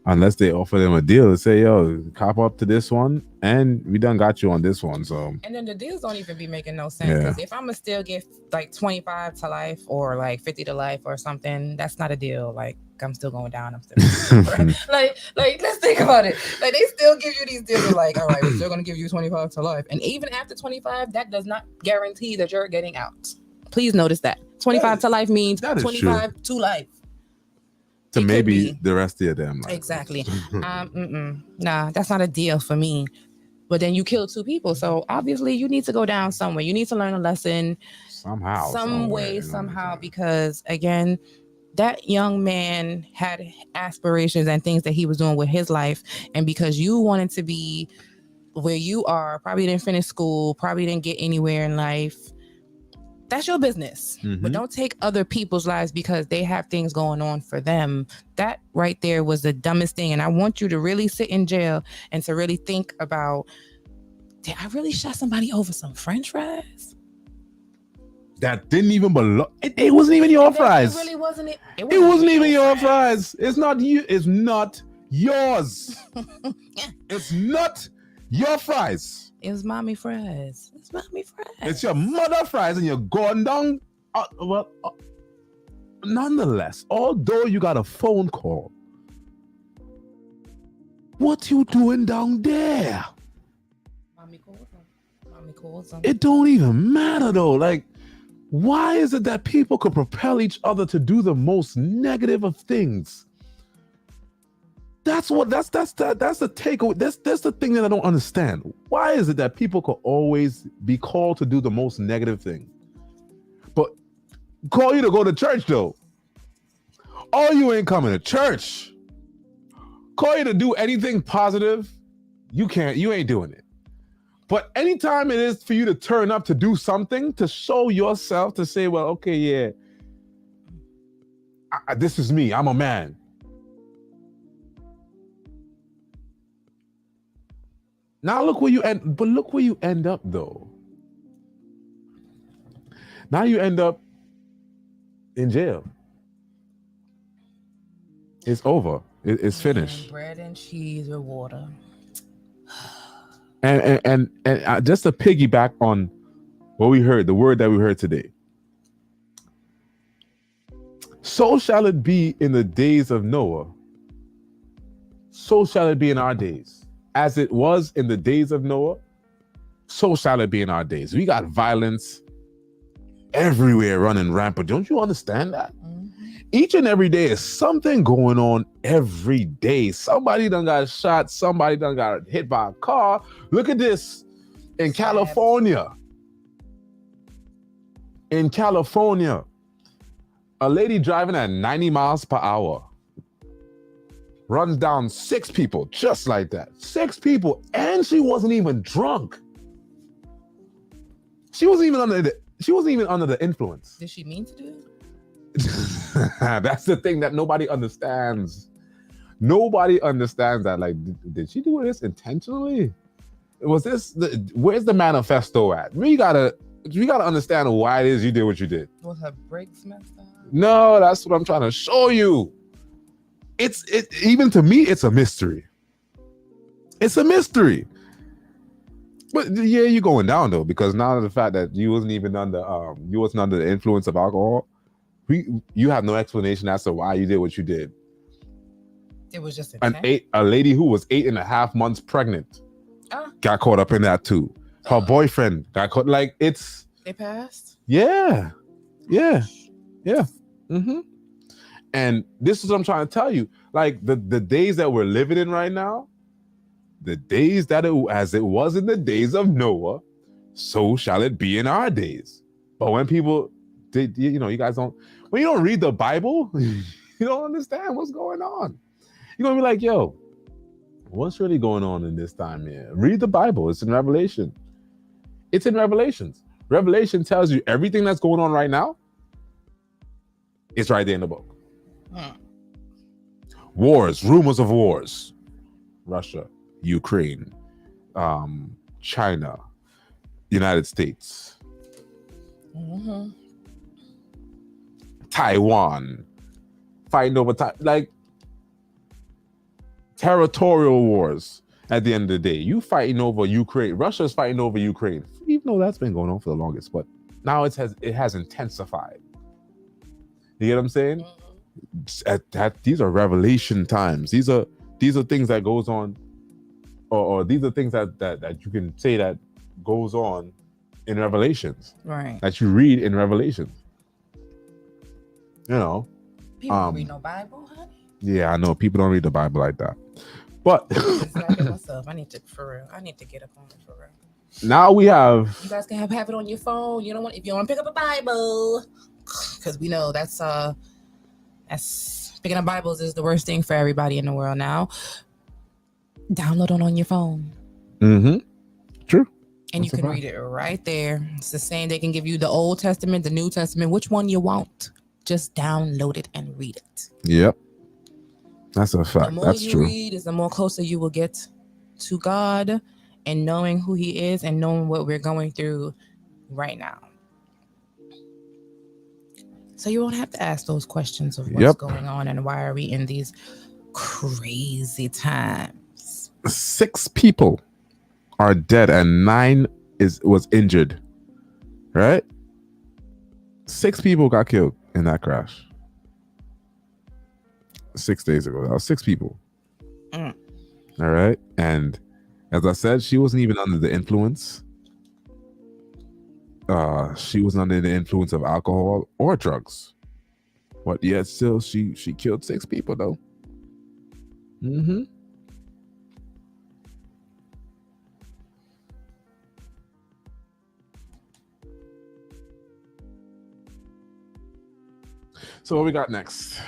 unless they offer them a deal to say, yo, cop up to this one and we done got you on this one. So and then the deals don't even be making no sense, because if I'm gonna still get like 25 to life or like 50 to life or something, that's not a deal. Like, I'm still going down, I'm still like let's think about it. Like, they still give you these deals of like, all right, we're still gonna give you 25 to life, and even after 25, that does not guarantee that you're getting out. Please notice that 25 to life means 25 to life. To maybe the rest of them. Like. Exactly. Nah, that's not a deal for me. But then you kill 2 people, so obviously you need to go down somewhere. You need to learn a lesson somehow, some way, somehow, because again, that young man had aspirations and things that he was doing with his life, and because you wanted to be where you are, probably didn't finish school, probably didn't get anywhere in life. That's your business. But don't take other people's lives because they have things going on for them. That right there was the dumbest thing. And I want you to really sit in jail and to really think about, did I really shot somebody over some French fries? That didn't even belong. It wasn't even your fries. It really wasn't it. It wasn't even your fries. It's not you. It's not yours. It's not your fries. It was mommy fries. It's mommy fries. It's your mother fries, and you're going down. Nonetheless, although you got a phone call, what you doing down there? Mommy calls them. It don't even matter though. Like, why is it that people could propel each other to do the most negative of things? That's the takeaway. That's the thing that I don't understand. Why is it that people could always be called to do the most negative thing, but call you to go to church though? Oh, you ain't coming to church. Call you to do anything positive, you can't. You ain't doing it. But anytime it is for you to turn up to do something, to show yourself, to say, well, okay, yeah, this is me. I'm a man. Now look where you end up though. Now you end up in jail. It's over. It's finished. Bread and cheese with water. And just to piggyback on what we heard, the word that we heard today. So shall it be in the days of Noah. So shall it be in our days. As it was in the days of Noah, so shall it be in our days. We got violence everywhere running rampant. Don't you understand that? Each and every day is something going on every day. Somebody done got shot. Somebody done got hit by a car. Look at this in California. In California, a lady driving at 90 miles per hour runs down 6 people just like that. 6 people, and she wasn't even drunk. She wasn't even under the influence. Did she mean to do it? That's the thing that nobody understands. Nobody understands that. Like, did she do this intentionally? Was this where's the manifesto at? We gotta understand why it is you did what you did. Was her brakes messed up? No, that's what I'm trying to show you. Even to me, it's a mystery. It's a mystery. But yeah, you're going down though, because now the fact that you wasn't under the influence of alcohol, you have no explanation as to why you did what you did. It was just a lady who was 8.5 months pregnant got caught up in that too. Her boyfriend got caught. Like, it's they passed. Yeah. Mm-hmm. And this is what I'm trying to tell you. Like, the days that we're living in right now, the days that as it was in the days of Noah, so shall it be in our days. But when people, you guys don't, when you don't read the Bible, you don't understand what's going on. You're gonna be like, yo, what's really going on in this time here? Read the Bible. It's in Revelation. It's in Revelations. Revelation tells you everything that's going on right now. It's right there in the book. Wars, rumors of wars. Russia, Ukraine, China, United States, Taiwan, fighting over like, territorial wars. At the end of the day, you fighting over Ukraine. Russia's fighting over Ukraine, even though that's been going on for the longest. But now it has intensified. You get what I'm saying? These are revelation times. These are things that goes on, or these are things that you can say that goes on in Revelations, right? That you read in Revelations. You know, people don't read no Bible, honey. Yeah, I know people don't read the Bible like that. But myself, I need to get up on it for real. Now we have. You guys can have it on your phone. You don't want if you want to pick up a Bible, because we know that's picking up Bibles is the worst thing for everybody in the world now. Download it on your phone. Mm-hmm. True. And you can read it right there. It's the same. They can give you the Old Testament, the New Testament, which one you want. Just download it and read it. Yep. That's a fact. The more That's you true. read is the more closer you will get to God and knowing who he is and knowing what we're going through right now. So you won't have to ask those questions of what's going on and why are we in these crazy times. 6 people are dead and 9 was injured. Right? 6 people got killed in that crash. 6 days ago. That was 6 people. All right. And as I said, she wasn't even under the influence. She wasn't under the influence of alcohol or drugs. But yet still she killed 6 people though. Mm-hmm. So what we got next?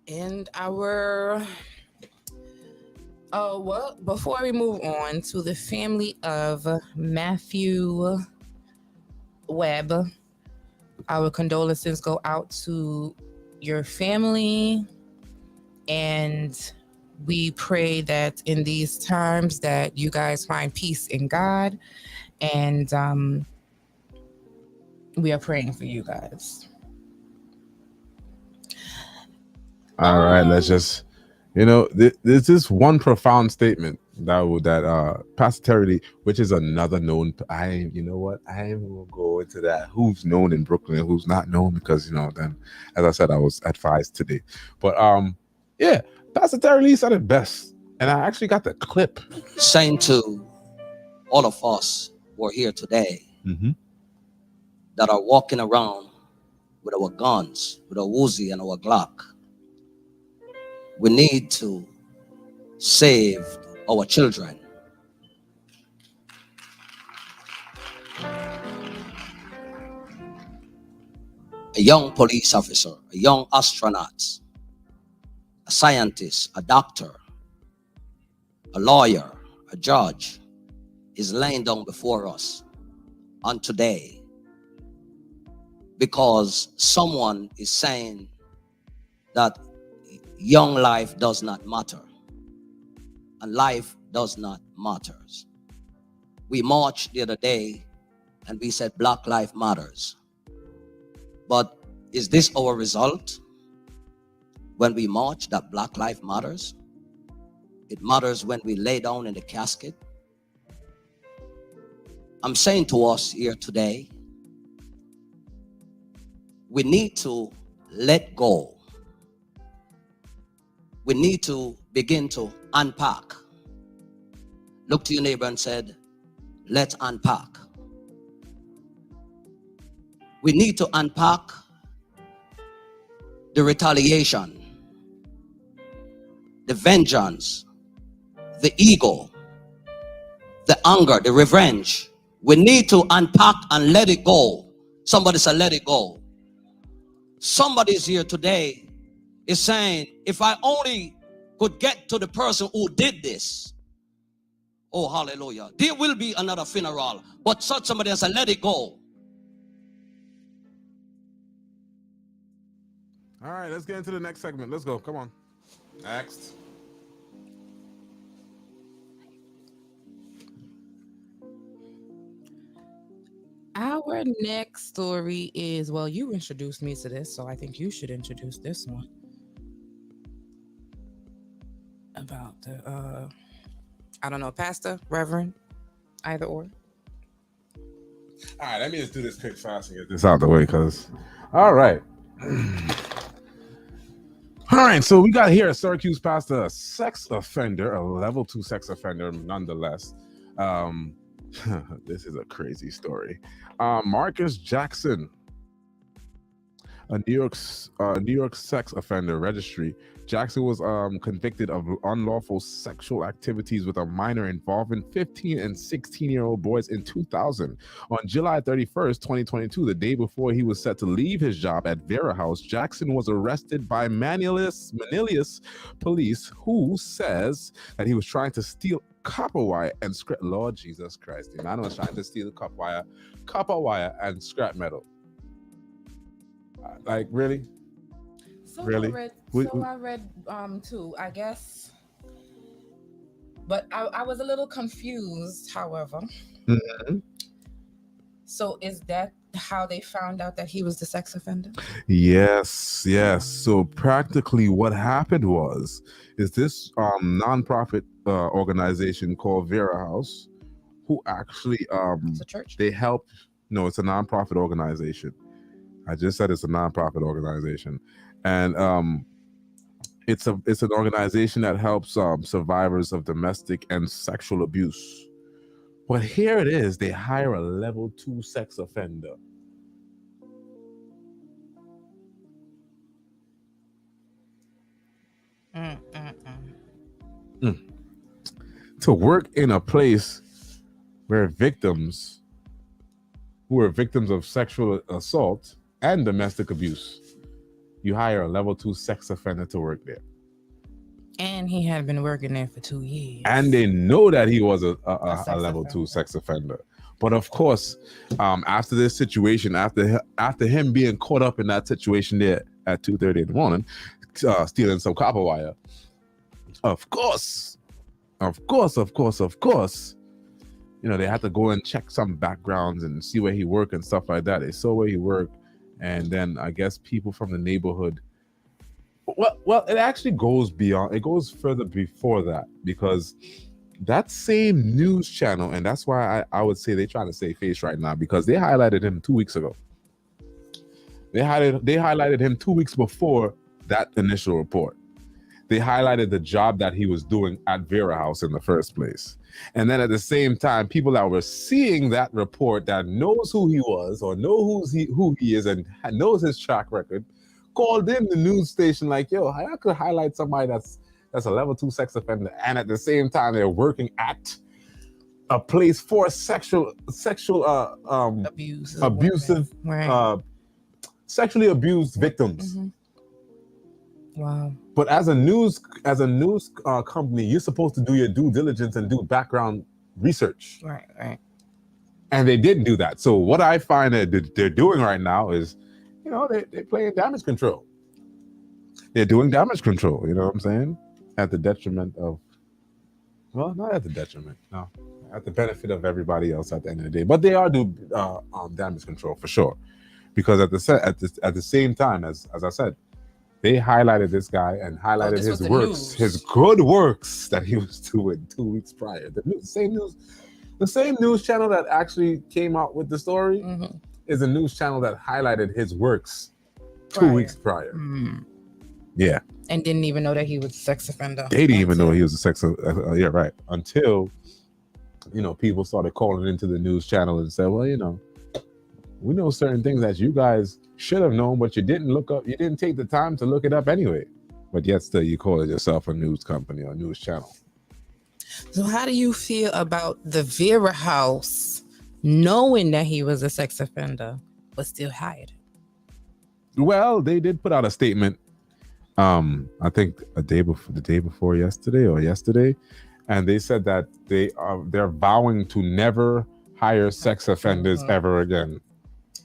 And before we move on to the family of Matthew Webb, our condolences go out to your family, and we pray that in these times that you guys find peace in God, and we are praying for you guys. All right, let's just, this is one profound statement that Pastor Terry, which is another known. I ain't even gonna go into that. Who's known in Brooklyn, who's not known, because then, as I said, I was advised today. But yeah, Pastor Terry Lee said it best, and I actually got the clip. Saying to all of us who are here today that are walking around with our guns, with our Uzi and our Glock. We need to save our children. A young police officer, a young astronaut, a scientist, a doctor, a lawyer, a judge is laying down before us on today because someone is saying that young life does not matter and life does not matter. We marched the other day and we said Black Life Matters. But is this our result when we march that Black Life Matters? It matters when we lay down in the casket. I'm saying to us here today, we need to let go. We need to begin to unpack. Look to your neighbor and said, let's unpack. We need to unpack the retaliation, the vengeance, the ego, the anger, the revenge. We need to unpack and let it go. Somebody said, let it go. Somebody's here today is saying, if I only could get to the person who did this, oh, hallelujah, there will be another funeral. But somebody has said, let it go. All right, let's get into the next segment. Let's go. Come on. Next. Our next story is, well, you introduced me to this, so I think you should introduce this one. about the I don't know, pastor, reverend, either or. All right, let me just do this quick fast and get this out the way, because all right. All right, so we got here a Syracuse pastor, a sex offender, a level 2 sex offender, nonetheless. This is a crazy story. Marcus Jackson, a New York sex offender registry. Jackson was convicted of unlawful sexual activities with a minor involving 15 and 16-year-old boys in 2000. On July 31st, 2022, the day before he was set to leave his job at Vera House, Jackson was arrested by Manilius police, who says that he was trying to steal copper wire and scrap. Lord Jesus Christ, the man was trying to steal copper wire and scrap metal. Like, really? So really? I read too, I guess. But I was a little confused, however. Mm-hmm. So is that how they found out that he was the sex offender? Yes. So practically what happened is this nonprofit organization called Vera House, who actually It's a church? they help. No, it's a nonprofit organization. I just said it's a nonprofit organization, and it's an organization that helps survivors of domestic and sexual abuse. But here it is, they hire a level 2 sex offender. To work in a place where victims who are victims of sexual assault and domestic abuse, you hire a level 2 sex offender to work there. And he had been working there for 2 years. And they know that he was a level 2 sex offender. But of course, after this situation, after him being caught up in that situation there at 2:30 in the morning, stealing some copper wire, of course, you know, they had to go and check some backgrounds and see where he worked and stuff like that. They saw where he worked, and then I guess people from the neighborhood. Well, it actually goes beyond. It goes further before that, because that same news channel, and that's why I would say they're trying to save face right now, because they highlighted him 2 weeks ago. They highlighted him 2 weeks before that initial report. They highlighted the job that he was doing at Vera House in the first place. And then at the same time, people that were seeing that report, that knows who he was or know who he is and knows his track record, called in the news station like, yo, I could highlight somebody that's a level 2 sex offender, and at the same time they're working at a place for sexual abusive, right. Sexually abused victims. Mm-hmm. Wow. But as a news company, you're supposed to do your due diligence and do background research. Right. And they didn't do that. So what I find that they're doing right now is, you know, they're playing damage control. They're doing damage control, you know what I'm saying? At the detriment of, well, not at the detriment, no, at the benefit of everybody else at the end of the day. But they are doing damage control for sure, because at the same time, as I said, they highlighted this guy and highlighted his works, his good works that he was doing 2 weeks prior. The same news channel that actually came out with the story is a news channel that highlighted his works 2 weeks prior. Mm-hmm. Yeah. And didn't even know that he was a sex offender. They didn't even know he was a sex offender. Yeah, right. Until, you know, people started calling into the news channel and said, well, you know, we know certain things that you guys should have known, but you didn't look up. You didn't take the time to look it up anyway. But yet still you call it yourself a news company or news channel. So how do you feel about the Vera House knowing that he was a sex offender, but still hired him? Well, they did put out a statement. I think the day before yesterday, and they said that they're vowing to never hire sex offenders ever again.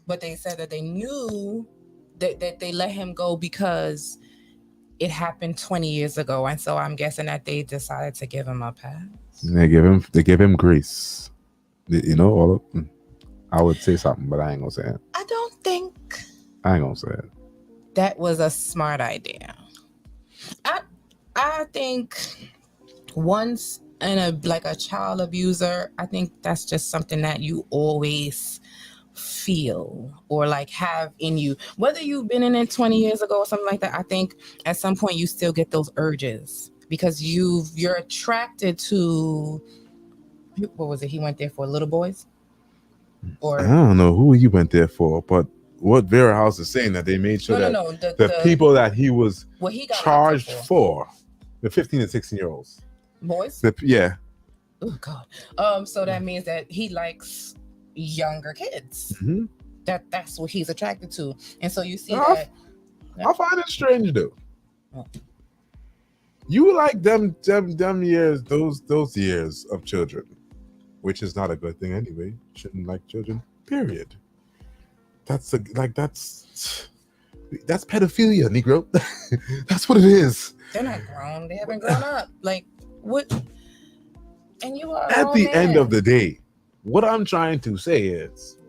But they said that they knew that they let him go because it happened 20 years ago, and so I'm guessing that they decided to give him a pass. They give him grace. You know, I would say something, but I ain't gonna say it. I don't think I ain't gonna say it. That was a smart idea. I think once in a child abuser, I think that's just something that you always feel or like have in you, whether you've been in it 20 years ago or something like that. I think at some point you still get those urges because you're attracted to, what was it he went there for, little boys? Or I don't know who he went there for, but what Vera House is saying that they made sure the people that he was charged for, the 15 and 16-year-olds. Boys? Yeah. Oh God. So that means that he likes younger kids. Mm-hmm. That's what he's attracted to. And so you see I find it strange though. You like them years, those years of children, which is not a good thing anyway. Shouldn't like children, period. That's pedophilia, Negro. That's what it is. They're not grown. They haven't grown up. Like what? And you are at the end of the day. What I'm trying to say is,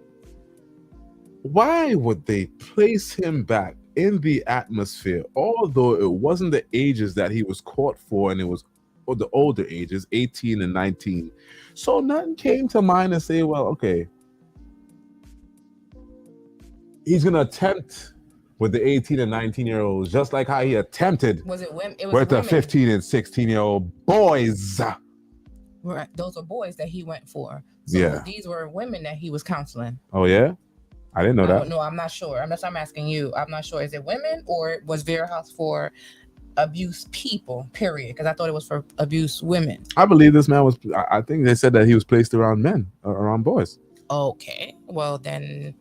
why would they place him back in the atmosphere, although it wasn't the ages that he was caught for, and it was the older ages, 18 and 19. So nothing came to mind and say, well, okay, he's going to attempt with the 18 and 19-year-olds, just like how he attempted with the 15 and 16-year-old boys. Right. Those are boys that he went for. So these were women that he was counseling. Oh, yeah? I didn't know that. No, I'm not sure. I'm asking you. I'm not sure. Is it women or was Vera House for abuse people, period? Because I thought it was for abuse women. I believe this man was, I think they said that he was placed around men, around boys. Okay. Well, then.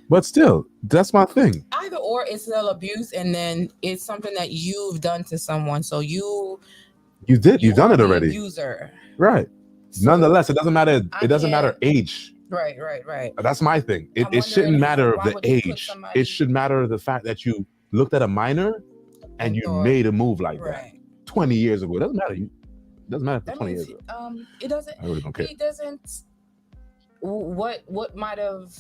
But still, that's my thing. Either or, it's still abuse, and then it's something that you've done to someone. So you've done it already. Abuser. Right. So, nonetheless, it doesn't matter. It doesn't matter age. Right. That's my thing. It shouldn't matter the age. It should matter the fact that you looked at a minor and you made a move like that 20 years ago. It doesn't matter. It doesn't matter for 20 years ago. It doesn't. I really don't care. He doesn't. What might have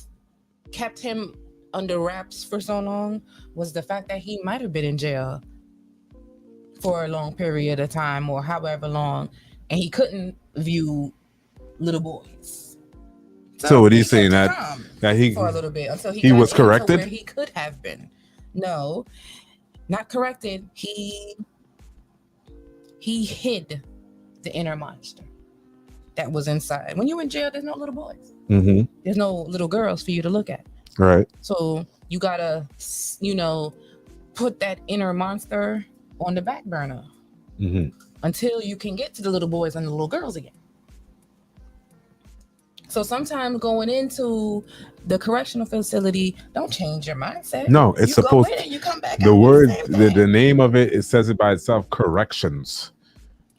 kept him under wraps for so long was the fact that he might have been in jail for a long period of time, or however long, and he couldn't view little boys. So what he's saying that he for a little bit until he was corrected. Where he could have been. No, not corrected. He hid the inner monster that was inside. When you're in jail, there's no little boys. Mm-hmm. There's no little girls for you to look at. Right. So you gotta, put that inner monster on the back burner until you can get to the little boys and the little girls again. So sometimes going into the correctional facility, don't change your mindset. No, it's supposed to. You come back. The word, the name of it says it by itself. Corrections.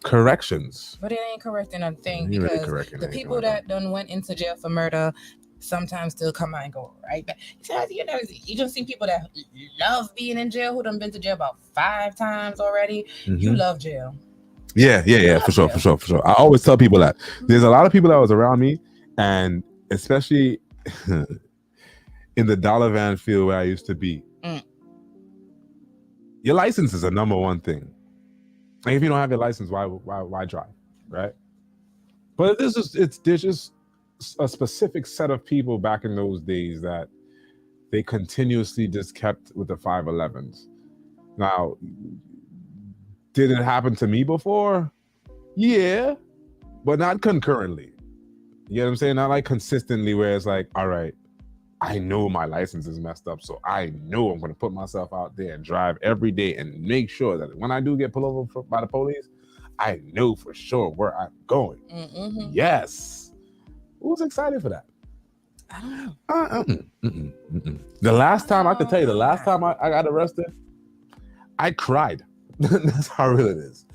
But it ain't correcting a thing, because the people that done went into jail for murder sometimes still come out and go right back. You just see people that love being in jail who done been to jail about 5 times already. You love jail. Yeah, for sure. I always tell people that there's a lot of people that was around me, and especially in the dollar van field where I used to be. Your license is a number one thing. Like if you don't have your license, why drive, right? But there's just a specific set of people back in those days that they continuously just kept with the 511s. Now, did it happen to me before? Yeah, but not concurrently. You know what I'm saying? Not like consistently, where it's like, all right, I know my license is messed up, so I know I'm going to put myself out there and drive every day and make sure that when I do get pulled over by the police, I know for sure where I'm going. Yes. Who's excited for that? I don't know. The last time I could tell you, the last time I got arrested, I cried. That's how real it is.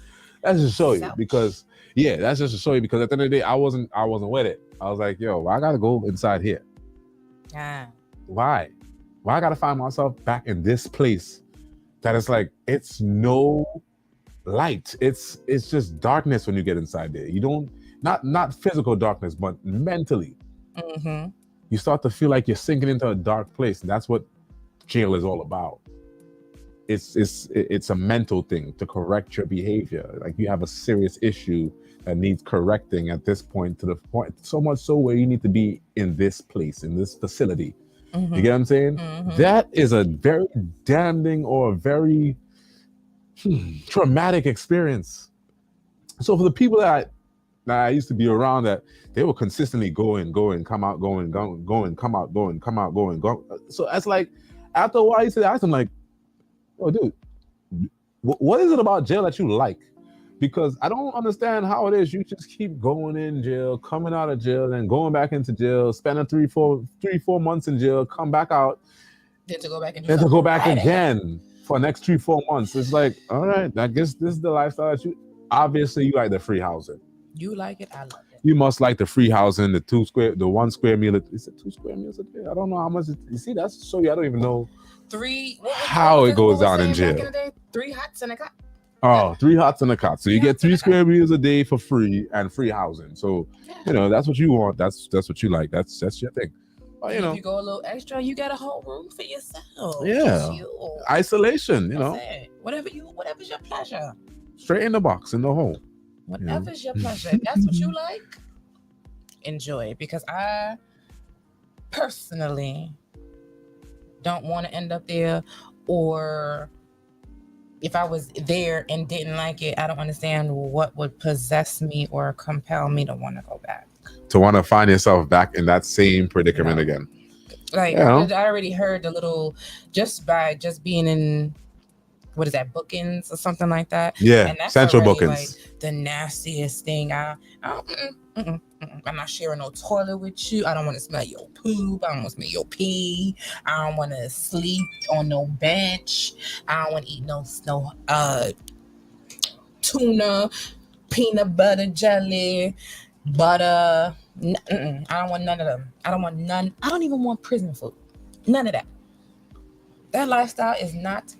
That's just to show you, because that's just to show you, because at the end of the day, I wasn't with it. I was like, yo, I gotta go inside here. Why I gotta find myself back in this place that is like, it's no light. It's just darkness when you get inside there. You don't, not physical darkness, but mentally. You start to feel like you're sinking into a dark place, and that's what jail is all about. it's a mental thing to correct your behavior. Like you have a serious issue that needs correcting at this point, to the point so much so where you need to be in this place, in this facility. You get what I'm saying? That is a very damning or a very traumatic experience. So for the people that I used to be around, that they were consistently going, come out, going, come out, going, come out, going, go. So that's like, after a while, you ask them like, "Oh, dude, what is it about jail that you like?" Because I don't understand how it is you just keep going in jail, coming out of jail, and going back into jail, spending 3-4 months in jail, come back out, then to go back and then to go back again for the next 3-4 months. It's like, all right, I guess this is the lifestyle that you. Obviously, you like the free housing. You like it, I love it. You must like the free housing, the 1 square meal. Is it 2 square meals a day? I don't know how much. You see, that's so. I don't even know how it goes down in jail. 3 hots and a cot. Oh, 3 hots and a cot. So you get 3 square meals a day for free and free housing. So that's what you want. That's what you like. That's your thing. But, if you go a little extra, you got a whole room for yourself. Yeah. Isolation. Whatever's your pleasure. Straight in the box, in the hole. Whatever's your pleasure. If that's what you like, enjoy it. Because I personally don't want to end up there, or if I was there and didn't like it, I don't understand what would possess me or compel me to want to go back. To want to find yourself back in that same predicament again. Like, I already heard the little, just being in, what is that, bookings or something like that? Yeah, and that's central already, bookings. like, the nastiest thing. I'm not sharing no toilet with you. I don't want to smell your poop. I don't want to smell your pee. I don't want to sleep on no bench. I don't want to eat no tuna, peanut butter jelly, butter. I don't want none of them. I don't want none. I don't even want prison food. None of that. That lifestyle is not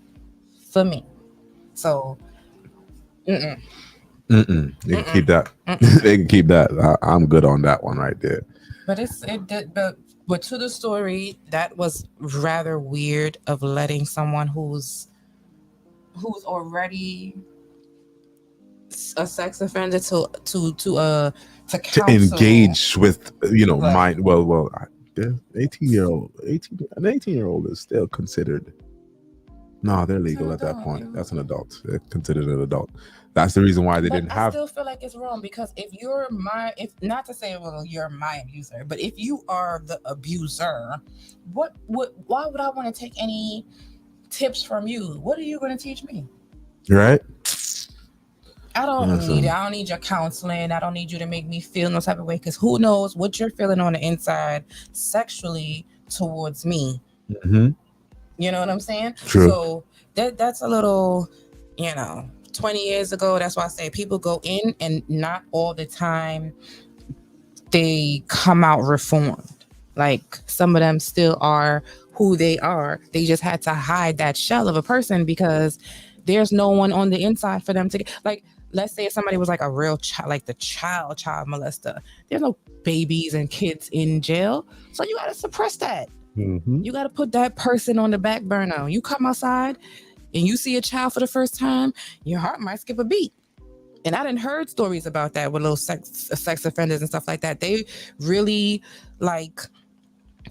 for me. So, They can keep that. They can keep that. I'm good on that one right there. But but to the story, that was rather weird, of letting someone who's already a sex offender to engage with Right. mind. Well, an 18-year-old is still considered. No, they're legal at that point. That's an adult. They're considered an adult. That's the reason why they didn't have. I still feel like it's wrong, because if not to say, well, you're my abuser, but if you are the abuser, why would I want to take any tips from you? What are you going to teach me? Right. I don't need your counseling. I don't need you to make me feel no type of way, because who knows what you're feeling on the inside sexually towards me. Mm-hmm. You know what I'm saying? True. So that's a little, 20 years ago. That's why I say people go in, and not all the time they come out reformed. Like, some of them still are who they are. They just had to hide that shell of a person, because there's no one on the inside for them to get. Like, let's say if somebody was like a real child, like the child molester, there's no babies and kids in jail. So you got to suppress that. Mm-hmm. You got to put that person on the back burner. You come outside and you see a child for the first time, your heart might skip a beat. And I done heard stories about that with little sex offenders and stuff like that. They really, like,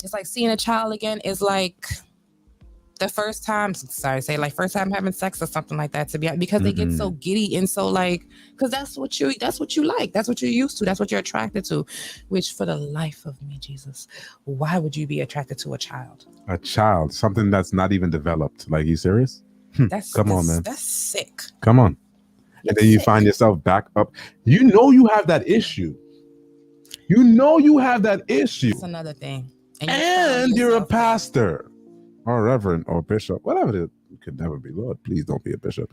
it's like seeing a child again is like the first time, first time having sex or something like that, because they get so giddy and so, like, because that's what you like, that's what you're used to, that's what you're attracted to. Which, for the life of me, Jesus, why would you be attracted to a child? A child, something that's not even developed. Like, you serious? Come on, man. That's sick. Come on. And then you find yourself back up. You have that issue. That's another thing. And you're a pastor or reverend or bishop, whatever it is. You could never be. Lord, please don't be a bishop.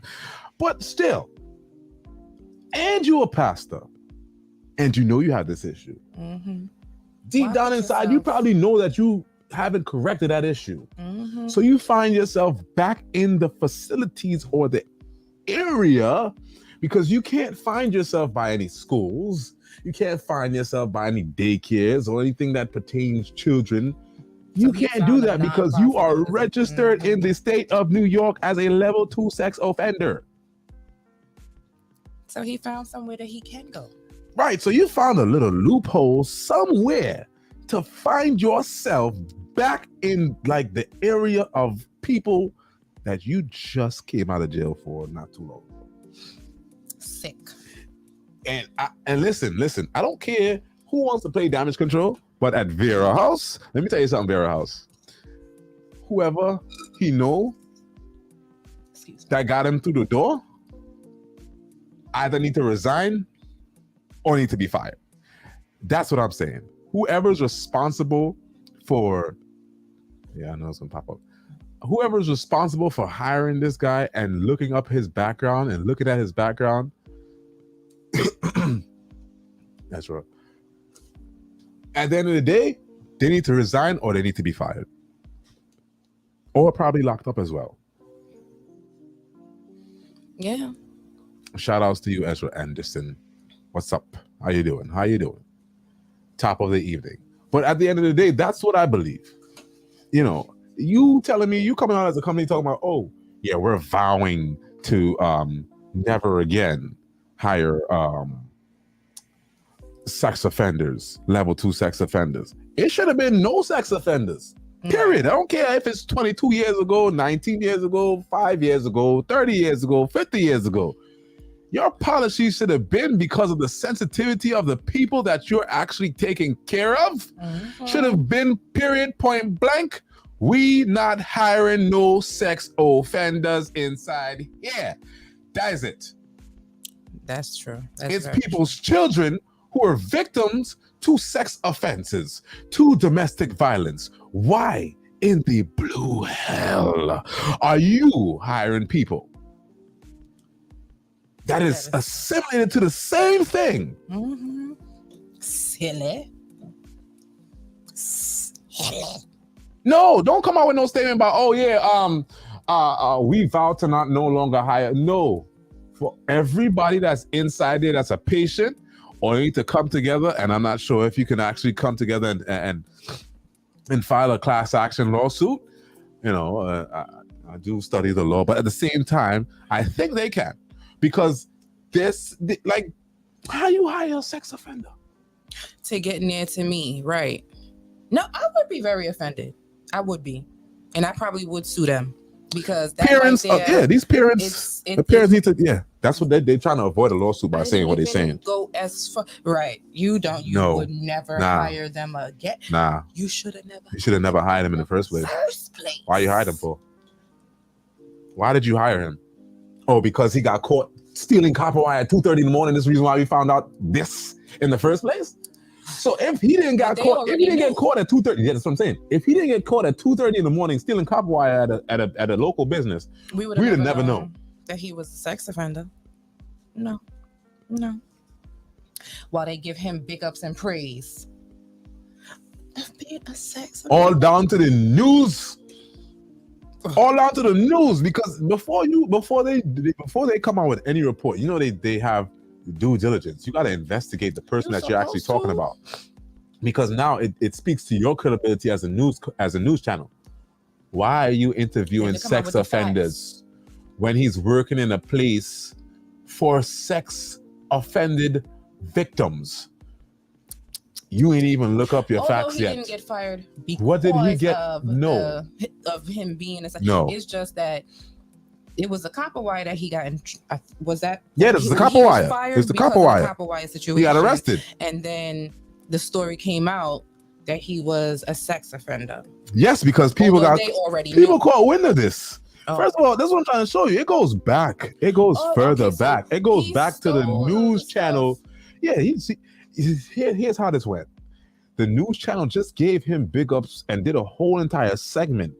But still, and you're a pastor, and you have this issue. Mm-hmm. Deep down inside, you probably know that you haven't corrected that issue. Mm-hmm. So you find yourself back in the facilities or the area, because you can't find yourself by any schools. You can't find yourself by any daycares or anything that pertains children. You So he can't do found a that because you nonprofit are organization. registered in the state of New York as a level 2 sex offender. So he found somewhere that he can go. Right. So you found a little loophole somewhere to find yourself back in like the area of people that you just came out of jail for not too long ago. Sick. And listen, I don't care who wants to play damage control, but at Vera House, let me tell you something, Vera House. Whoever he know that got him through the door either need to resign or need to be fired. That's what I'm saying. Whoever's responsible for, I know it's gonna pop up. Whoever's responsible for hiring this guy and looking up his background and looking at his background, that's right. At the end of the day, they need to resign or they need to be fired. Or probably locked up as well. Yeah. Shout outs to you, Ezra Anderson. What's up? How you doing? Top of the evening. But at the end of the day, that's what I believe. You know, you telling me, you coming out as a company talking about, oh, yeah, we're vowing to never again hire sex offenders, level 2 sex offenders. It should have been no sex offenders. Period. I don't care if it's 22 years ago, 19 years ago, 5 years ago, 30 years ago, 50 years ago. Your policy should have been, because of the sensitivity of the people that you're actually taking care of, should have been period, point blank. We not hiring no sex offenders inside here. That is it. That's true. It's people's children who are victims to sex offenses, to domestic violence. Why in the blue hell are you hiring people that is assimilated to the same thing? Silly. No, don't come out with no statement about, oh yeah, we vow to not no longer hire. No, for everybody that's inside there, that's a patient, or you need to come together. And I'm not sure if you can actually come together and file a class action lawsuit. You know, I do study the law, but at the same time, I think they can, because like, how you hire a sex offender to get near to me, right? No, I would be very offended. I would be, and I probably would sue them, because that parents, right there, these parents, the parents need to, that's what they're trying to avoid a lawsuit by saying what they're saying. Go as far, right? You would never hire them again. Nah, you should have never. You should have never hired him in the first place. Why you hired him for? Why did you hire him? Oh, because he got caught stealing copper wire at 2:30 in the morning. This is the reason why we found out this in the first place. So if he didn't get caught, get caught at 2:30, yeah, that's what I'm saying. If he didn't get caught at 2:30 in the morning stealing copper wire at a local business, we'd have never known that he was a sex offender. No. While they give him big ups and praise of being a sex offender. All down to the news. All down to the news, because before they come out with any report, you know they have due diligence. You got to investigate the person that you're actually talking about, because now it speaks to your credibility as a news channel. Why are you interviewing sex offenders when he's working in a place for sex offended victims? You ain't even look up your facts yet. He didn't get fired because what did he get? Of him being a sex. No, it's just that it was a copper wire that he got in. Was that? Yeah, this is the copper wire. It's the copper wire. Copper wire situation. He got arrested, and then the story came out that he was a sex offender. Yes, because people caught wind of this. First of all, that's what I'm trying to show you. It goes back. It goes further back. It goes back to the news channel. Yeah, here's how this went. The news channel just gave him big ups and did a whole entire segment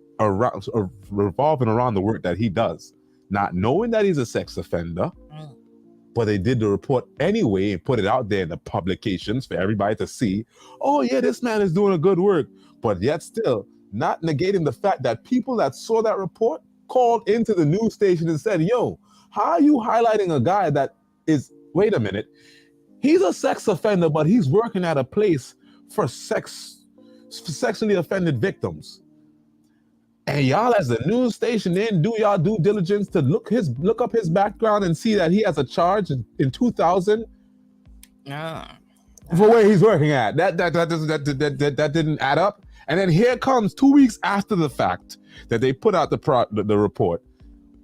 revolving around the work that he does, not knowing that he's a sex offender. But they did the report anyway and put it out there in the publications for everybody to see. Oh yeah, this man is doing a good work. But yet still not negating the fact that people that saw that report called into the news station and said, yo, how are you highlighting a guy that is, wait a minute, he's a sex offender, but he's working at a place for sex sexually offended victims. And y'all, as a news station, then do y'all due diligence to look up his background and see that he has a charge in 2000 for where he's working at. That didn't add up. And then here comes 2 weeks after the fact that they put out the report.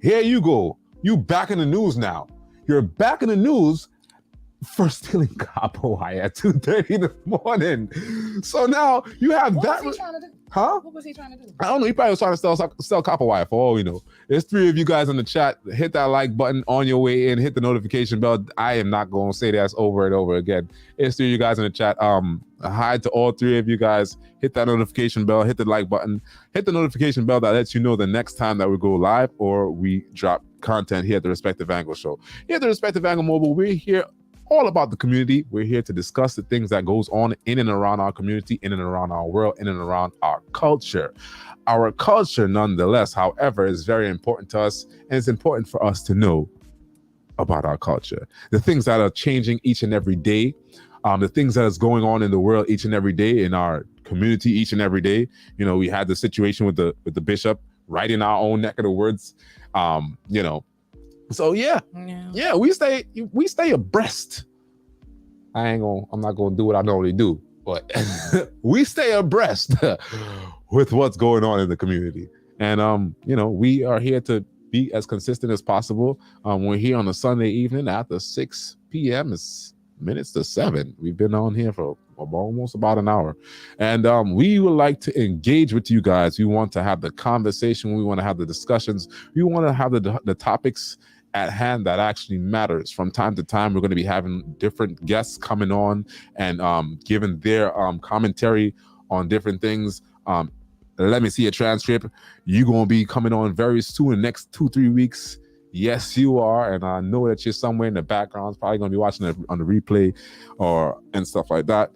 Here you go. You back in the news now. You're back in the news for stealing copper wire at 2:30 in the morning. So now you have that. What was he trying to do? Huh? What was he trying to do? I don't know. He probably was trying to sell copper wire for all we know. There's 3 of you guys in the chat. Hit that like button on your way in. Hit the notification bell. I am not going to say that over and over again. It's 3 of you guys in the chat. Hi to all 3 of you guys. Hit that notification bell. Hit the like button. Hit the notification bell that lets you know the next time that we go live or we drop content here at the Respective Angle Show. Here at the Respective Angle Mobile, we're here all about the community. We're here to discuss the things that goes on in and around our community, in and around our world, in and around our culture. Our culture, nonetheless, however, is very important to us, and it's important for us to know about our culture. The things that are changing each and every day, the things that is going on in the world each and every day, in our community each and every day. You know, we had the situation with the bishop right in our own neck of the woods. You know, so yeah, we stay abreast. I'm not gonna do what I normally do, but we stay abreast with what's going on in the community. And you know, we are here to be as consistent as possible. We're here on a Sunday evening after 6 p.m. It's minutes to 7. We've been on here for almost about an hour, and we would like to engage with you guys. We want to have the conversation. We want to have the discussions. We want to have the topics at hand that actually matters. From time to time, we're going to be having different guests coming on and giving their commentary on different things. Let me see a transcript. You're going to be coming on very soon, in the next 2-3 weeks. Yes, you are. And I know that you're somewhere in the background, probably going to be watching it on the replay and stuff like that.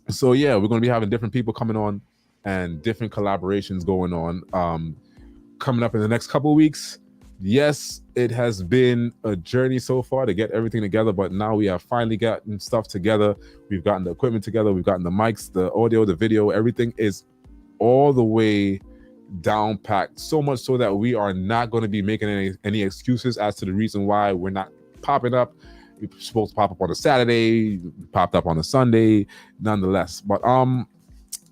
So yeah, we're going to be having different people coming on and different collaborations going on coming up in the next couple of weeks. Yes, it has been a journey so far to get everything together, but now we have finally gotten stuff together. We've gotten the equipment together. We've gotten the mics, the audio, the video. Everything is all the way down packed, so much so that we are not going to be making any excuses as to the reason why we're not popping up. We're supposed to pop up on a Saturday, popped up on a Sunday, nonetheless. But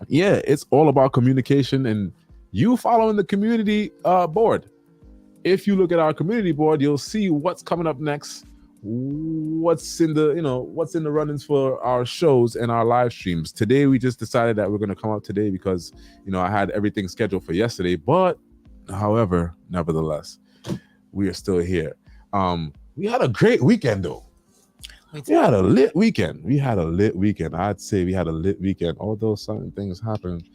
yeah, it's all about communication and you following the community board. If you look at our community board, you'll see what's coming up next, what's in the runnings for our shows and our live streams. Today, we just decided that we're going to come up today because, I had everything scheduled for yesterday. But, however, nevertheless, we are still here. We had a great weekend, though. We had a lit weekend. I'd say we had a lit weekend, although certain things happened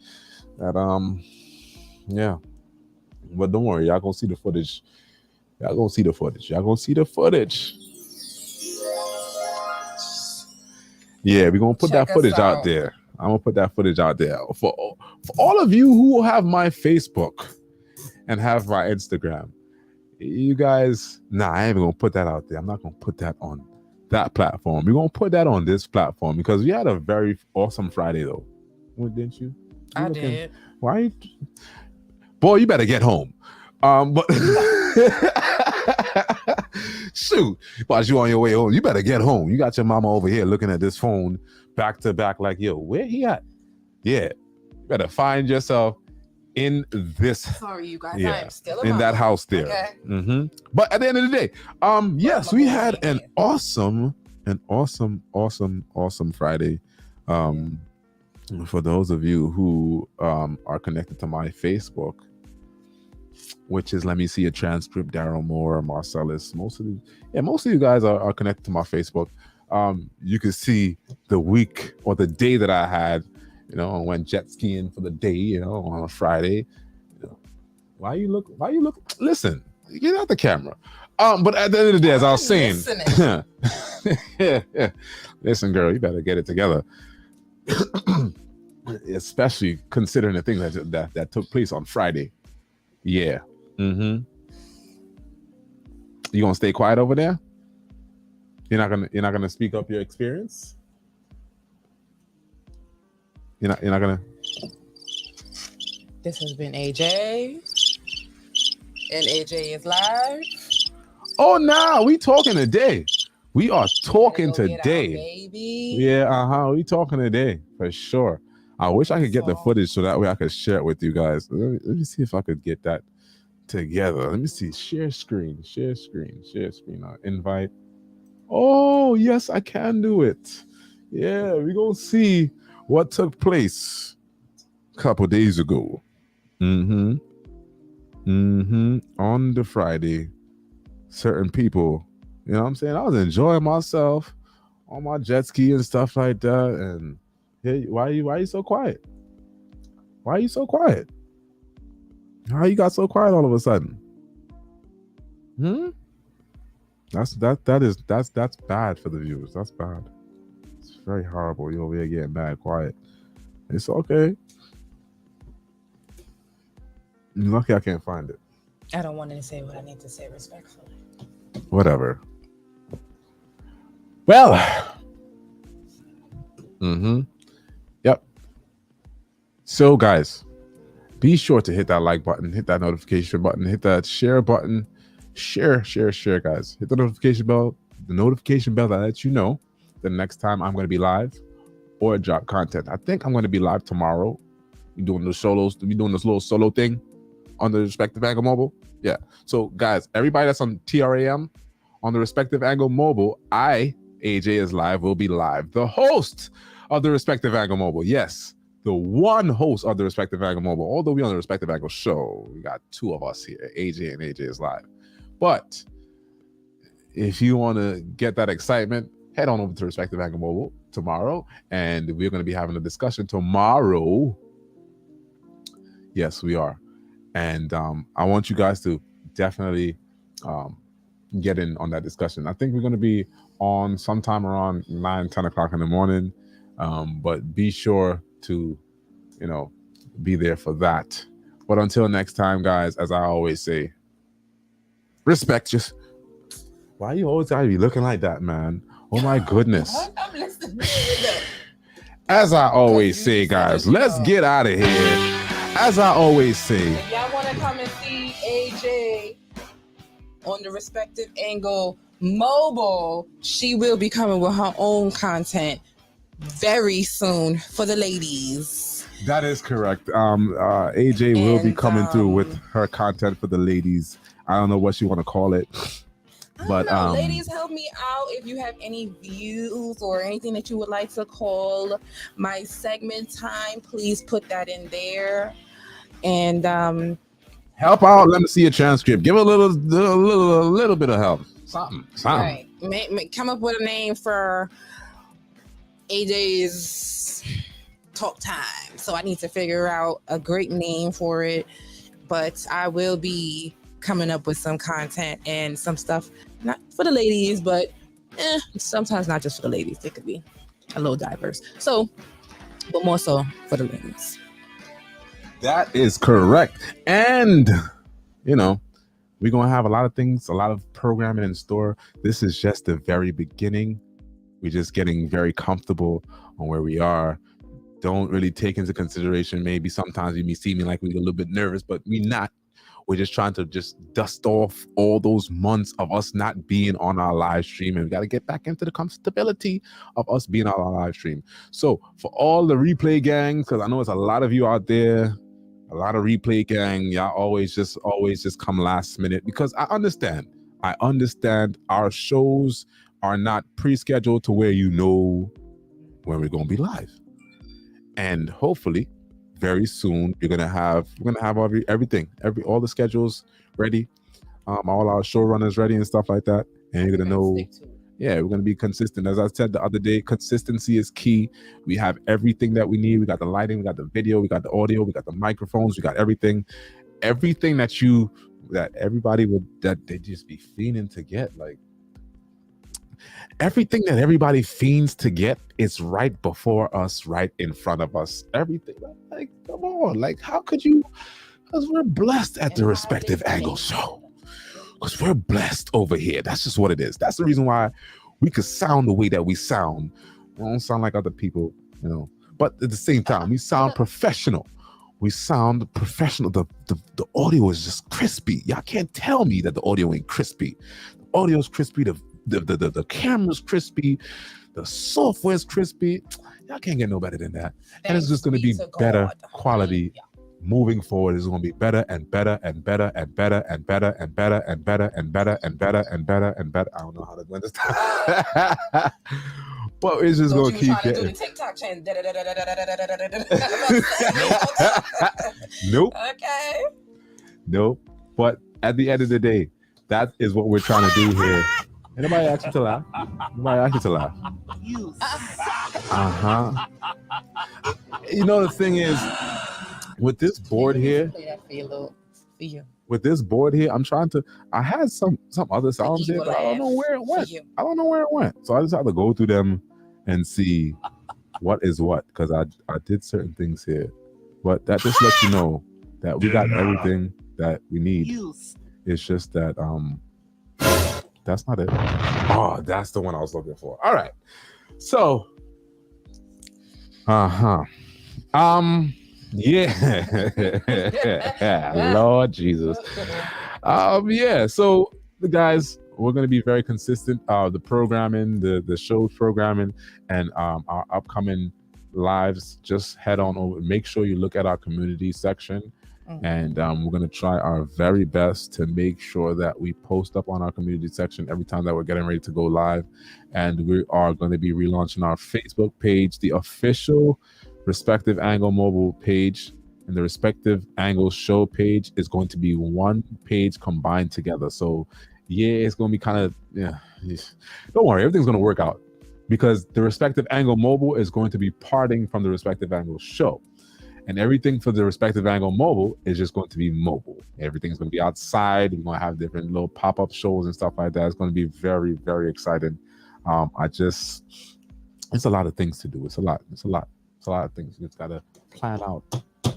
that, yeah. But don't worry, y'all gonna see the footage. Y'all gonna see the footage. Yeah, we're gonna put that footage out there. I'm gonna put that footage out there. For all of you who have my Facebook and have my Instagram, you guys, I ain't even gonna put that out there. I'm not gonna put that on that platform. We're gonna put that on this platform because we had a very awesome Friday though. Didn't you? I did. Why? Boy, you better get home. But shoot, while you on your way home, you better get home. You got your mama over here looking at this phone back to back like, yo, where he at? Yeah, you better find yourself in this. Sorry, you guys, yeah, I am still in that house there. Okay. Mm-hmm. But at the end of the day, yes, we had an awesome Friday. For those of you who are connected to my Facebook, which is, let me see a transcript, Daryl Moore, Marcellus, most of you guys are connected to my Facebook. You can see the week or the day that I had, I went jet skiing for the day, on a Friday. Why you look, listen, get out the camera. But at the end of the day, as I was saying, yeah. Listen, girl, you better get it together. Especially considering the thing that took place on Friday. Yeah. Mm-hmm. You gonna stay quiet over there? You're not gonna speak up your experience? You're not gonna. This has been AJ, and AJ is live. Oh, nah, we talking today. We are talking Gotta go get our today. baby. Yeah, we talking today for sure. I wish I could get the footage so that way I could share it with you guys. Let me see if I could get that together. Let me see. Share screen. Invite. Oh, yes, I can do it. Yeah, we're gonna see what took place a couple days ago. On the Friday, certain people, you know what I'm saying? I was enjoying myself on my jet ski and stuff like that. And hey, why are you so quiet? Why are you so quiet? How you got so quiet all of a sudden? That's bad for the viewers. That's bad. It's very horrible. You're over here getting mad quiet. It's okay. You're lucky I can't find it. I don't want to say what I need to say respectfully. Whatever. Well. Yep. So guys, be sure to hit that like button, hit that notification button, hit that share button. Share, guys. Hit the notification bell that lets you know the next time I'm going to be live or drop content. I think I'm going to be live tomorrow. We're doing this little solo thing on the Respective Angle Mobile. Yeah. So guys, everybody that's on TRAM on the Respective Angle Mobile, AJ is live, will be live. The host of the Respective Angle Mobile. Yes. The one host of the Respective Angle Mobile. Although we on the Respective Angle show, we got two of us here, AJ and AJ is live. But if you want to get that excitement, head on over to Respective Angle Mobile tomorrow, and we're going to be having a discussion tomorrow. Yes, we are. And I want you guys to definitely get in on that discussion. I think we're going to be on sometime around 9-10 o'clock in the morning, but be sure to, be there for that. But until next time, guys, as I always say, respect. Just why you always gotta be looking like that, man? Oh my goodness. I'm listening. As I always say, guys, let's get out of here. As I always say, if y'all want to come and see AJ on the Respective Angle Mobile, she will be coming with her own content very soon for the ladies. That is correct. AJ will be coming through with her content for the ladies. I don't know what you want to call it, but ladies, help me out if you have any views or anything that you would like to call my segment time. Please put that in there, and help out. Let me see a transcript. Give a little bit of help. Something. Right. Come up with a name for AJ's talk time. So I need to figure out a great name for it, but I will be coming up with some content and some stuff, not for the ladies, but sometimes not just for the ladies. It could be a little diverse. So, but more so for the ladies. That is correct. And, we're going to have a lot of things, a lot of programming in store. This is just the very beginning. We're just getting very comfortable on where we are. Don't really take into consideration, maybe sometimes you may see me like we're a little bit nervous, but we're not. We're just trying to just dust off all those months of us not being on our live stream, and we got to get back into the comfortability of us being on our live stream. So for all the replay gangs, because I know there's a lot of you out there, a lot of replay gang, y'all always just come last minute, because I understand our shows are not pre-scheduled to where when we're going to be live. And hopefully very soon we're gonna have everything, all the schedules ready, all our showrunners ready and stuff like that, and you're gonna know. Yeah, we're gonna be consistent. As I said the other day, consistency is key. We have everything that we need. We got the lighting, we got the video, we got the audio, we got the microphones, we got everything that everybody that they just be fiending to get. Like, everything that everybody fiends to get is right before us, right in front of us. Everything, like, come on, like, how could you? Because we're blessed at the Respective Angle Show. Because we're blessed over here. That's just what it is. That's the reason why we could sound the way that we sound. We don't sound like other people, but at the same time, we sound professional. We sound professional. The audio is just crispy. Y'all can't tell me that the audio ain't crispy. The audio is crispy. The camera's crispy. The software's crispy. Y'all can't get no better than that. And it's just going to be better quality. Moving forward, it's going to be better and better and better and better and better and better and better and better and better and better and better. I don't know how to win this time. But it's just going to keep getting. Do the TikTok chain. Nope. Okay. Nope. But at the end of the day, that is what we're trying to do here. Anybody ask you to laugh? Nobody ask you to laugh. You know, the thing is, with this board here, I'm trying to. I had some other sounds here, but I don't know where it went. So I just have to go through them and see what is what, because I did certain things here. But that just lets you know that we got everything that we need. It's just that that's not it. Oh, that's the one I was looking for. All right. So yeah. Lord Jesus. Yeah. So the guys, we're going to be very consistent. The programming, the show programming, and our upcoming lives. Just head on over. Make sure you look at our community section. And we're going to try our very best to make sure that we post up on our community section every time that we're getting ready to go live. And we are going to be relaunching our Facebook page, the official Respective Angle Mobile page, and the Respective Angle Show page is going to be one page combined together. So yeah, it's going to be kind of, don't worry, everything's going to work out, because the Respective Angle Mobile is going to be parting from the Respective Angle Show. And everything for the Respective Angle Mobile is just going to be mobile. Everything's going to be outside. We're going to have different little pop-up shows and stuff like that. It's going to be very, very exciting. It's a lot of things to do. It's a lot of things. You just got to plan out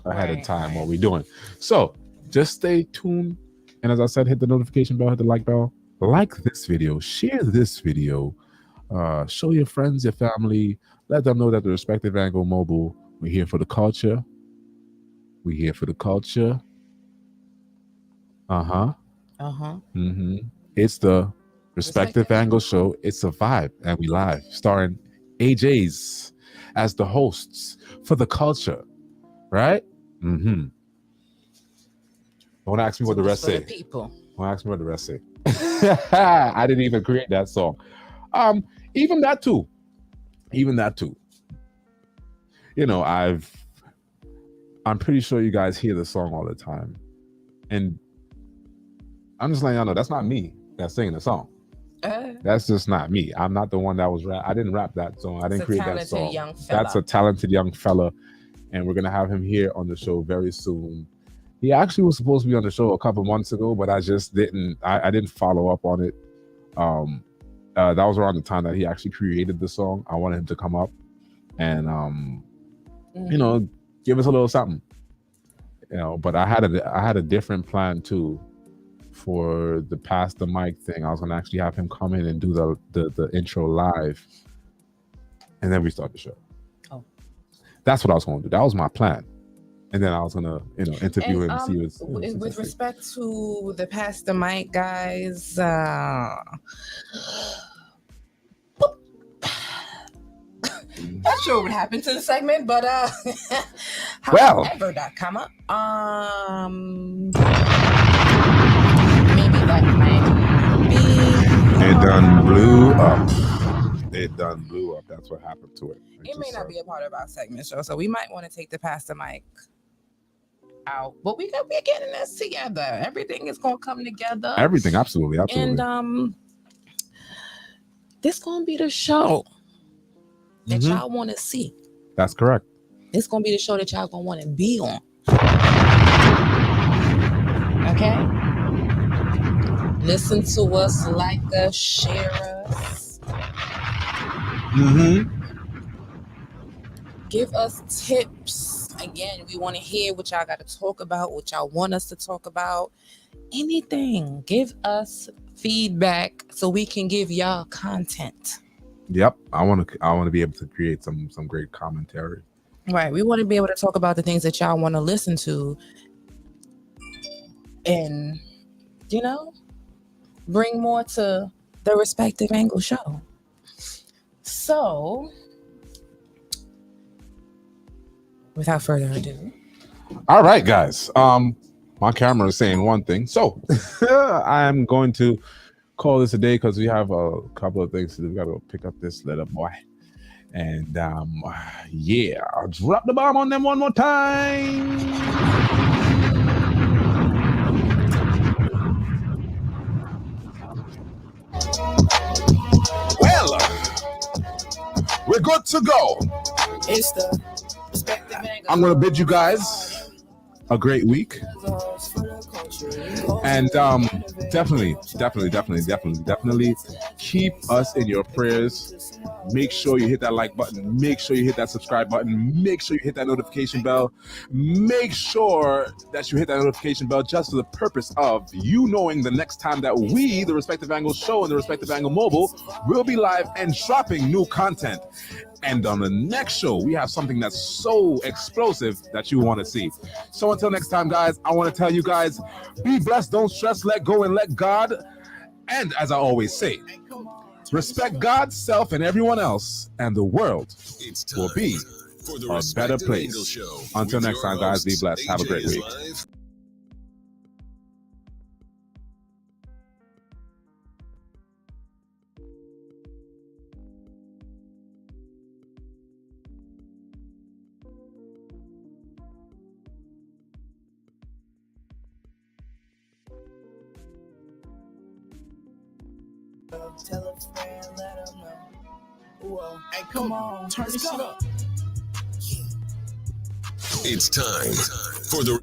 ahead of time what we're doing. So just stay tuned. And as I said, hit the notification bell, hit the like bell, like this video, share this video, show your friends, your family, let them know that the Respective Angle Mobile, we're here for the culture. We're here for the culture. It's the Respective Angle Show. It's a vibe, and we live, starring AJs as the hosts for the culture, right? Don't ask me what the rest say. Don't ask me what the rest say. I didn't even create that song. Even that too. You know, I'm pretty sure you guys hear the song all the time. And I'm just letting y'all know that's not me that's singing the song. That's just not me. I'm not the one that was I didn't rap that song. I didn't create that song. That's a talented young fella. And we're gonna have him here on the show very soon. He actually was supposed to be on the show a couple months ago, but I just didn't I didn't follow up on it. That was around the time that he actually created the song. I wanted him to come up and you know, give us a little something, you know. But I had a different plan too for the Pass the Mic thing. I was gonna actually have him come in and do the intro live, and then we start the show. Oh, that's what I was gonna do. That was my plan, and then I was gonna, you know, interview him and see what's with respect to the Pass the Mic guys. Not sure what happened to the segment, but however that come up, maybe that might be. It done blew up. That's what happened to it. It may not be a part of our segment show, so we might want to take the Pass the Mic out. But we're getting this together. Everything is gonna come together. Everything, absolutely. And this gonna be the show that y'all want to see. That's correct. It's gonna be the show that y'all gonna want to be on. Okay? Listen to us, like us, share us. Give us tips. Again, we want to hear what y'all got to talk about, what y'all want us to talk about. Anything. Give us feedback so we can give y'all content. Yep, I want to be able to create some great commentary. Right. We want to be able to talk about the things that y'all want to listen to and, you know, bring more to the Respective Angle show. So, without further ado. All right, guys. My camera is saying one thing. So, I'm going to call this a day because we have a couple of things to do. We got to pick up this little boy. And yeah, I'll drop the bomb on them one more time. Well, we're good to go. It's the Respective Angle. I'm going to bid you guys a great week. And definitely keep us in your prayers. Make sure you hit that like button. Make sure you hit that subscribe button. Make sure you hit that notification bell. Make sure that you hit that notification bell just for the purpose of you knowing the next time that we, the Respective Angle show and the Respective Angle mobile, will be live and dropping new content. And on the next show, we have something that's so explosive that you want to see. So until next time, guys, I want to tell you guys, be blessed, don't stress, let go, and let God. And as I always say, respect God, self, and everyone else, and the world will be a better place. Until next time, guys, be blessed. Have a great week. Tell a friend, let them know. Whoa. Hey, come on, turn this shit up. It's time for the